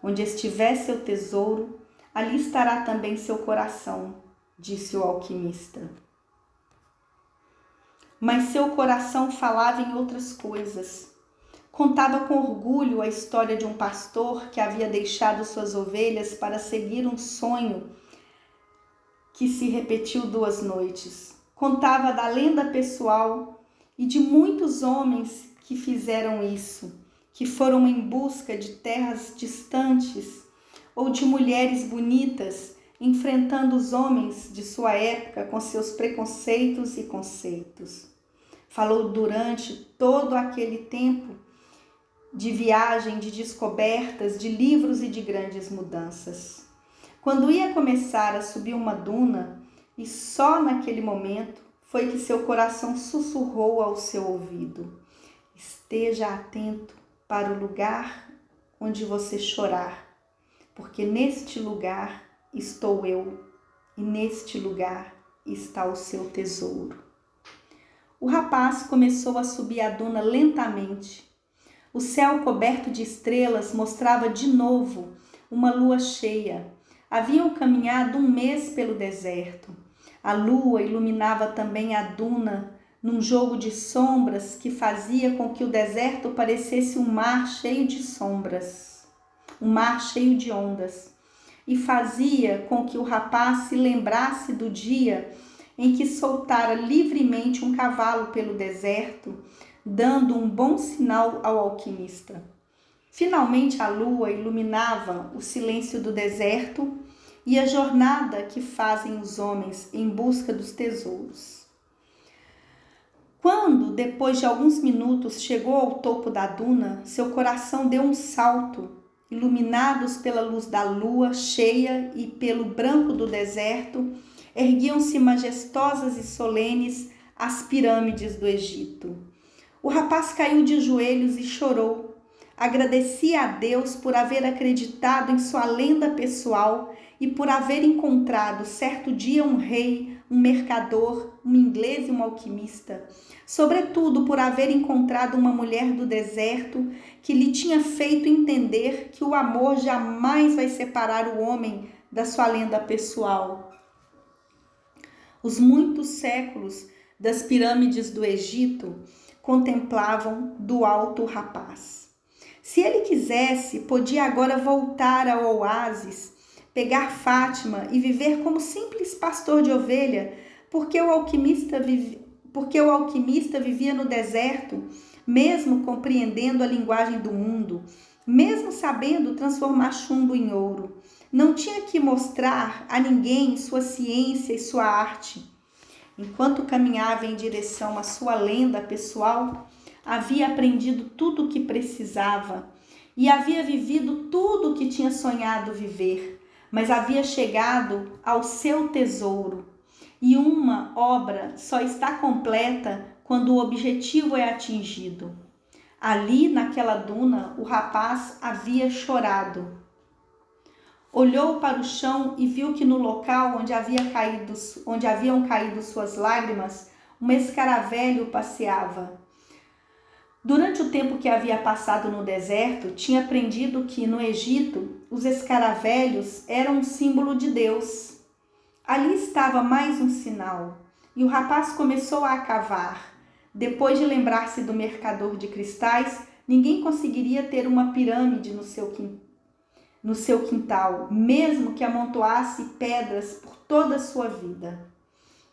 Onde estiver seu tesouro, ali estará também seu coração, disse o alquimista. Mas seu coração falava em outras coisas. Contava com orgulho a história de um pastor que havia deixado suas ovelhas para seguir um sonho que se repetiu 2 noites. Contava da lenda pessoal e de muitos homens que fizeram isso, que foram em busca de terras distantes ou de mulheres bonitas, enfrentando os homens de sua época com seus preconceitos e conceitos. Falou durante todo aquele tempo de viagem, de descobertas, de livros e de grandes mudanças. Quando ia começar a subir uma duna, e só naquele momento foi que seu coração sussurrou ao seu ouvido: esteja atento para o lugar onde você chorar, porque neste lugar estou eu, e neste lugar está o seu tesouro. O rapaz começou a subir a duna lentamente. O céu coberto de estrelas mostrava de novo uma lua cheia. Haviam caminhado 1 mês pelo deserto. A lua iluminava também a duna num jogo de sombras que fazia com que o deserto parecesse um mar cheio de sombras, um mar cheio de ondas, e fazia com que o rapaz se lembrasse do dia em que soltara livremente um cavalo pelo deserto, dando um bom sinal ao alquimista. Finalmente a lua iluminava o silêncio do deserto e a jornada que fazem os homens em busca dos tesouros. Quando, depois de alguns minutos, chegou ao topo da duna, seu coração deu um salto. Iluminados pela luz da lua cheia e pelo branco do deserto, erguiam-se majestosas e solenes as pirâmides do Egito. O rapaz caiu de joelhos e chorou. Agradecia a Deus por haver acreditado em sua lenda pessoal e por haver encontrado certo dia um rei, um mercador, um inglês e um alquimista. Sobretudo por haver encontrado uma mulher do deserto que lhe tinha feito entender que o amor jamais vai separar o homem da sua lenda pessoal. Os muitos séculos das pirâmides do Egito contemplavam do alto o rapaz. Se ele quisesse, podia agora voltar ao oásis, pegar Fátima e viver como simples pastor de ovelha, porque o alquimista vivia no deserto, mesmo compreendendo a linguagem do mundo, mesmo sabendo transformar chumbo em ouro. Não tinha que mostrar a ninguém sua ciência e sua arte. Enquanto caminhava em direção à sua lenda pessoal, havia aprendido tudo o que precisava e havia vivido tudo o que tinha sonhado viver, mas havia chegado ao seu tesouro. E uma obra só está completa quando o objetivo é atingido. Ali, naquela duna, o rapaz havia chorado. Olhou para o chão e viu que no local onde haviam caído suas lágrimas, um escaravelho passeava. Durante o tempo que havia passado no deserto, tinha aprendido que, no Egito, os escaravelhos eram um símbolo de Deus. Ali estava mais um sinal, e o rapaz começou a cavar. Depois de lembrar-se do mercador de cristais, ninguém conseguiria ter uma pirâmide no seu quintal, mesmo que amontoasse pedras por toda a sua vida.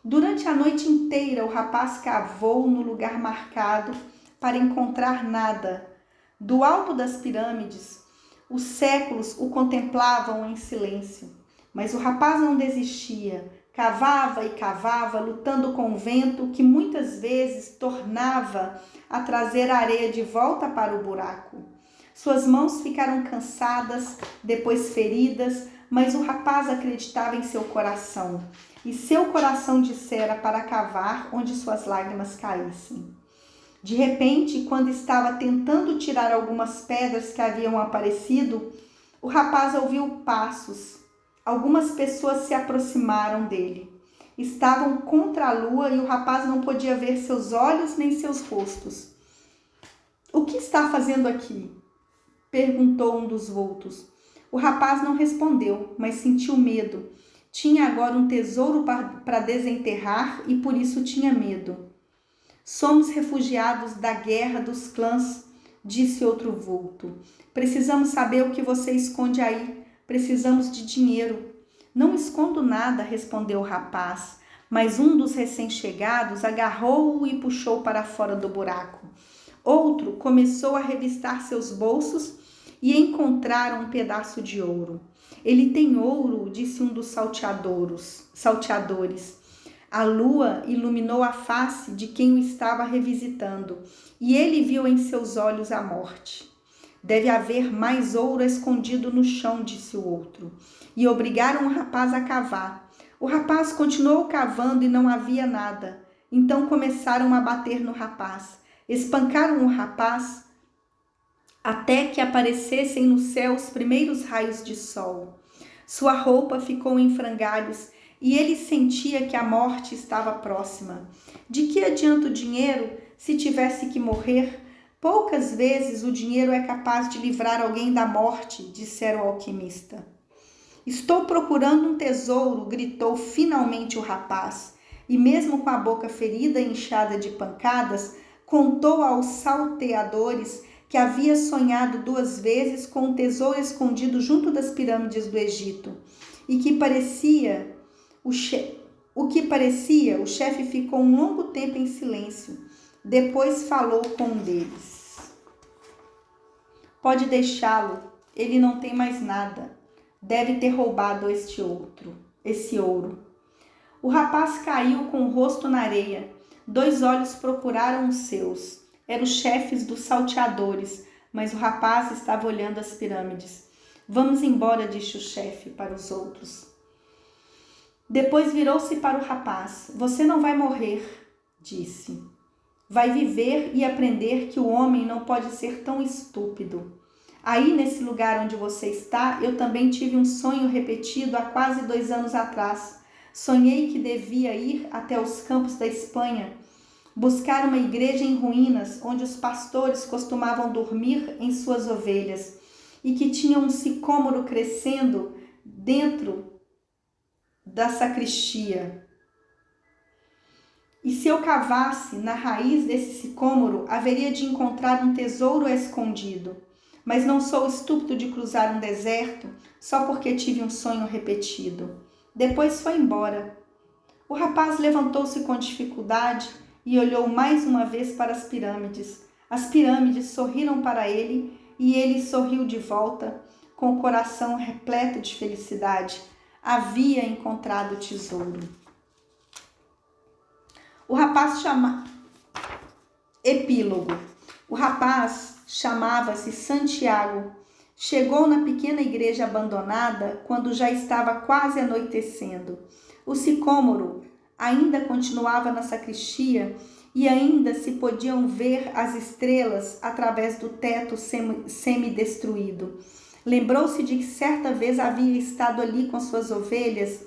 Durante a noite inteira, o rapaz cavou no lugar marcado para encontrar nada. Do alto das pirâmides, os séculos o contemplavam em silêncio. Mas o rapaz não desistia. Cavava e cavava, lutando com o vento que muitas vezes tornava a trazer a areia de volta para o buraco. Suas mãos ficaram cansadas, depois feridas, mas o rapaz acreditava em seu coração. E seu coração dissera para cavar onde suas lágrimas caíssem. De repente, quando estava tentando tirar algumas pedras que haviam aparecido, o rapaz ouviu passos. Algumas pessoas se aproximaram dele. Estavam contra a lua e o rapaz não podia ver seus olhos nem seus rostos. "O que está fazendo aqui?" perguntou um dos vultos. O rapaz não respondeu, mas sentiu medo. Tinha agora um tesouro para desenterrar e por isso tinha medo. "Somos refugiados da guerra dos clãs", disse outro vulto. "Precisamos saber o que você esconde aí. Precisamos de dinheiro." "Não escondo nada", respondeu o rapaz, mas um dos recém-chegados agarrou-o e puxou para fora do buraco. Outro começou a revistar seus bolsos e encontraram um pedaço de ouro. "Ele tem ouro", disse um dos salteadores. A lua iluminou a face de quem o estava revisitando, e ele viu em seus olhos a morte. "Deve haver mais ouro escondido no chão", disse o outro, e obrigaram o rapaz a cavar. O rapaz continuou cavando e não havia nada. Então começaram a bater no rapaz. Espancaram o rapaz até que aparecessem no céu os primeiros raios de sol. Sua roupa ficou em frangalhos e ele sentia que a morte estava próxima. De que adianta o dinheiro se tivesse que morrer? Poucas vezes o dinheiro é capaz de livrar alguém da morte, dissera o alquimista. "Estou procurando um tesouro", gritou finalmente o rapaz, e mesmo com a boca ferida e inchada de pancadas, contou aos salteadores que havia sonhado 2 vezes com um tesouro escondido junto das pirâmides do Egito, e que parecia o chefe ficou um longo tempo em silêncio. Depois falou com um deles. "Pode deixá-lo, ele não tem mais nada. Deve ter roubado esse ouro." O rapaz caiu com o rosto na areia. 2 olhos procuraram os seus. Eram os chefes dos salteadores, mas o rapaz estava olhando as pirâmides. "Vamos embora", disse o chefe para os outros. Depois virou-se para o rapaz. "Você não vai morrer", disse. "Vai viver e aprender que o homem não pode ser tão estúpido. Aí, nesse lugar onde você está, eu também tive um sonho repetido há quase 2 anos atrás. Sonhei que devia ir até os campos da Espanha, buscar uma igreja em ruínas, onde os pastores costumavam dormir em suas ovelhas, e que tinha um sicômoro crescendo dentro da sacristia. E se eu cavasse na raiz desse sicômoro, haveria de encontrar um tesouro escondido. Mas não sou estúpido de cruzar um deserto só porque tive um sonho repetido." Depois foi embora. O rapaz levantou-se com dificuldade e olhou mais uma vez para as pirâmides. As pirâmides sorriram para ele e ele sorriu de volta, com o coração repleto de felicidade. Havia encontrado o tesouro. Epílogo. O rapaz chamava-se Santiago. Chegou na pequena igreja abandonada quando já estava quase anoitecendo. O sicômoro ainda continuava na sacristia e ainda se podiam ver as estrelas através do teto semidestruído. Lembrou-se de que certa vez havia estado ali com suas ovelhas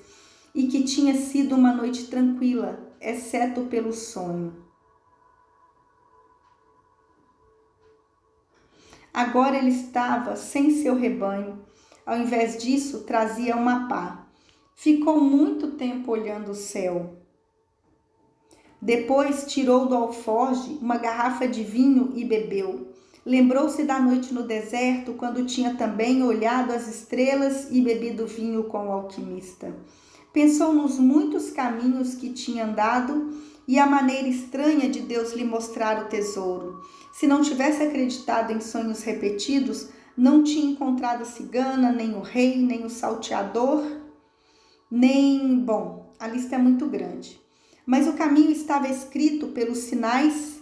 e que tinha sido uma noite tranquila, exceto pelo sonho. Agora ele estava sem seu rebanho. Ao invés disso, trazia uma pá. Ficou muito tempo olhando o céu. Depois tirou do alforje uma garrafa de vinho e bebeu. Lembrou-se da noite no deserto, quando tinha também olhado as estrelas e bebido vinho com o alquimista. Pensou nos muitos caminhos que tinha andado e a maneira estranha de Deus lhe mostrar o tesouro. Se não tivesse acreditado em sonhos repetidos, não tinha encontrado a cigana, nem o rei, nem o salteador, Bom, a lista é muito grande. Mas o caminho estava escrito pelos sinais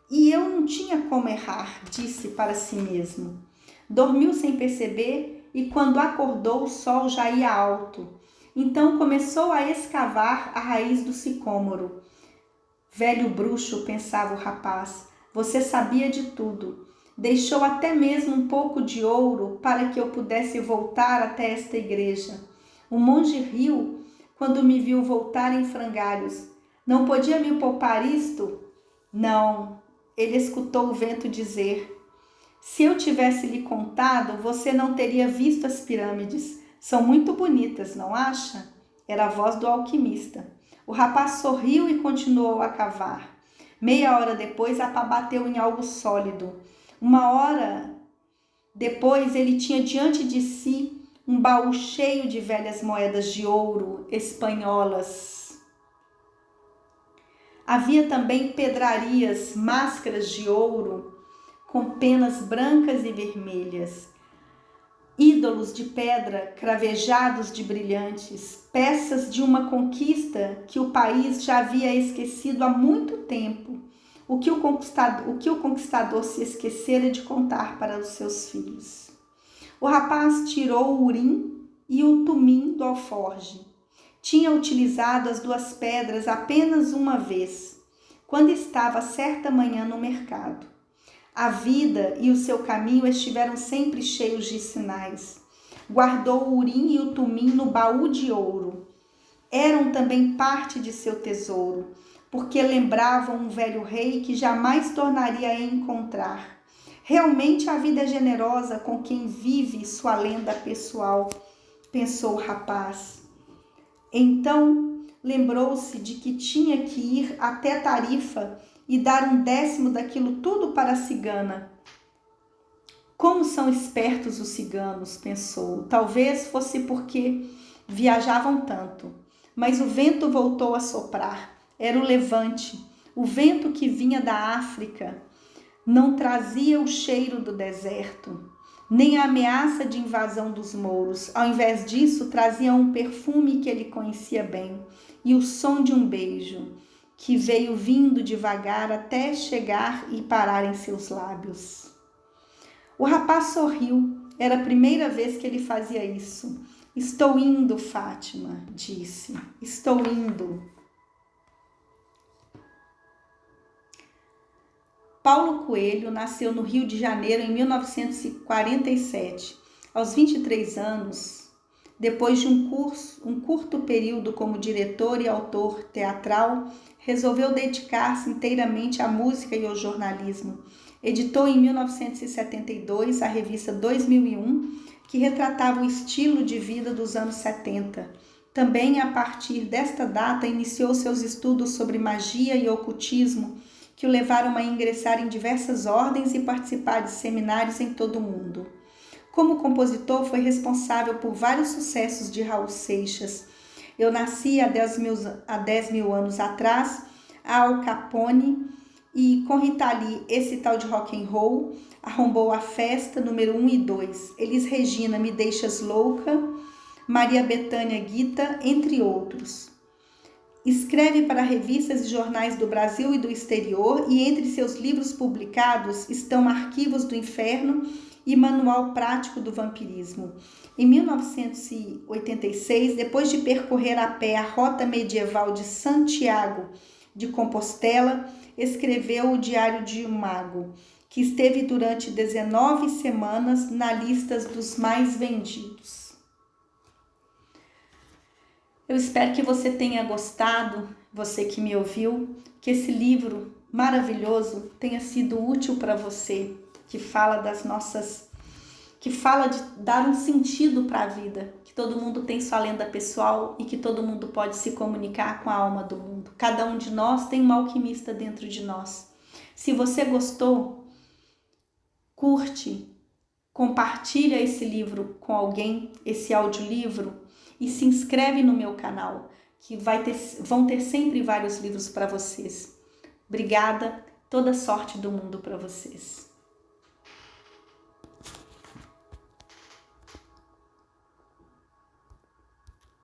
e eu não tinha como errar, disse para si mesmo. Dormiu sem perceber e quando acordou o sol já ia alto. Então começou a escavar a raiz do sicômoro. Velho bruxo, pensava o rapaz, você sabia de tudo. Deixou até mesmo um pouco de ouro para que eu pudesse voltar até esta igreja. O monge riu quando me viu voltar em frangalhos. Não podia me poupar isto? Não, ele escutou o vento dizer. Se eu tivesse lhe contado, você não teria visto as pirâmides. São muito bonitas, não acha? Era a voz do alquimista. O rapaz sorriu e continuou a cavar. Meia hora depois, a pá bateu em algo sólido. Uma hora depois, ele tinha diante de si um baú cheio de velhas moedas de ouro espanholas. Havia também pedrarias, máscaras de ouro com penas brancas e vermelhas, ídolos de pedra cravejados de brilhantes, peças de uma conquista que o país já havia esquecido há muito tempo, o que o conquistador se esquecera de contar para os seus filhos. O rapaz tirou o urim e o tumim do alforje. Tinha utilizado as duas pedras apenas uma vez, quando estava certa manhã no mercado. A vida e o seu caminho estiveram sempre cheios de sinais. Guardou o urim e o tumim no baú de ouro. Eram também parte de seu tesouro, porque lembravam um velho rei que jamais tornaria a encontrar. Realmente a vida é generosa com quem vive sua lenda pessoal, pensou o rapaz. Então lembrou-se de que tinha que ir até Tarifa e dar 1/10 daquilo tudo para a cigana. Como são espertos os ciganos, pensou. Talvez fosse porque viajavam tanto. Mas o vento voltou a soprar. Era o levante, o vento que vinha da África. Não trazia o cheiro do deserto, nem a ameaça de invasão dos mouros. Ao invés disso, trazia um perfume que ele conhecia bem e o som de um beijo, que veio vindo devagar até chegar e parar em seus lábios. O rapaz sorriu. Era a primeira vez que ele fazia isso. Estou indo, Fátima, disse. Estou indo. Paulo Coelho nasceu no Rio de Janeiro em 1947. Aos 23 anos, depois de um curto período como diretor e autor teatral, resolveu dedicar-se inteiramente à música e ao jornalismo. Editou em 1972 a revista 2001, que retratava o estilo de vida dos anos 70. Também, a partir desta data, iniciou seus estudos sobre magia e ocultismo, que o levaram a ingressar em diversas ordens e participar de seminários em todo o mundo. Como compositor, foi responsável por vários sucessos de Raul Seixas. Eu nasci há 10 mil anos atrás, Al Capone, e com Rita Lee, esse tal de rock and roll, arrombou a festa número 1 e 2. Elis Regina, Me Deixas Louca, Maria Bethânia Guita, entre outros. Escreve para revistas e jornais do Brasil e do exterior e entre seus livros publicados estão Arquivos do Inferno e Manual Prático do Vampirismo. Em 1986, depois de percorrer a pé a rota medieval de Santiago de Compostela, escreveu o Diário de um Mago, que esteve durante 19 semanas na lista dos mais vendidos. Eu espero que você tenha gostado, você que me ouviu, que esse livro maravilhoso tenha sido útil para você. que fala que fala de dar um sentido para a vida, que todo mundo tem sua lenda pessoal e que todo mundo pode se comunicar com a alma do mundo. Cada um de nós tem um alquimista dentro de nós. Se você gostou, curte, compartilha esse livro com alguém, esse audiolivro, e se inscreve no meu canal, que vão ter sempre vários livros para vocês. Obrigada, toda sorte do mundo para vocês.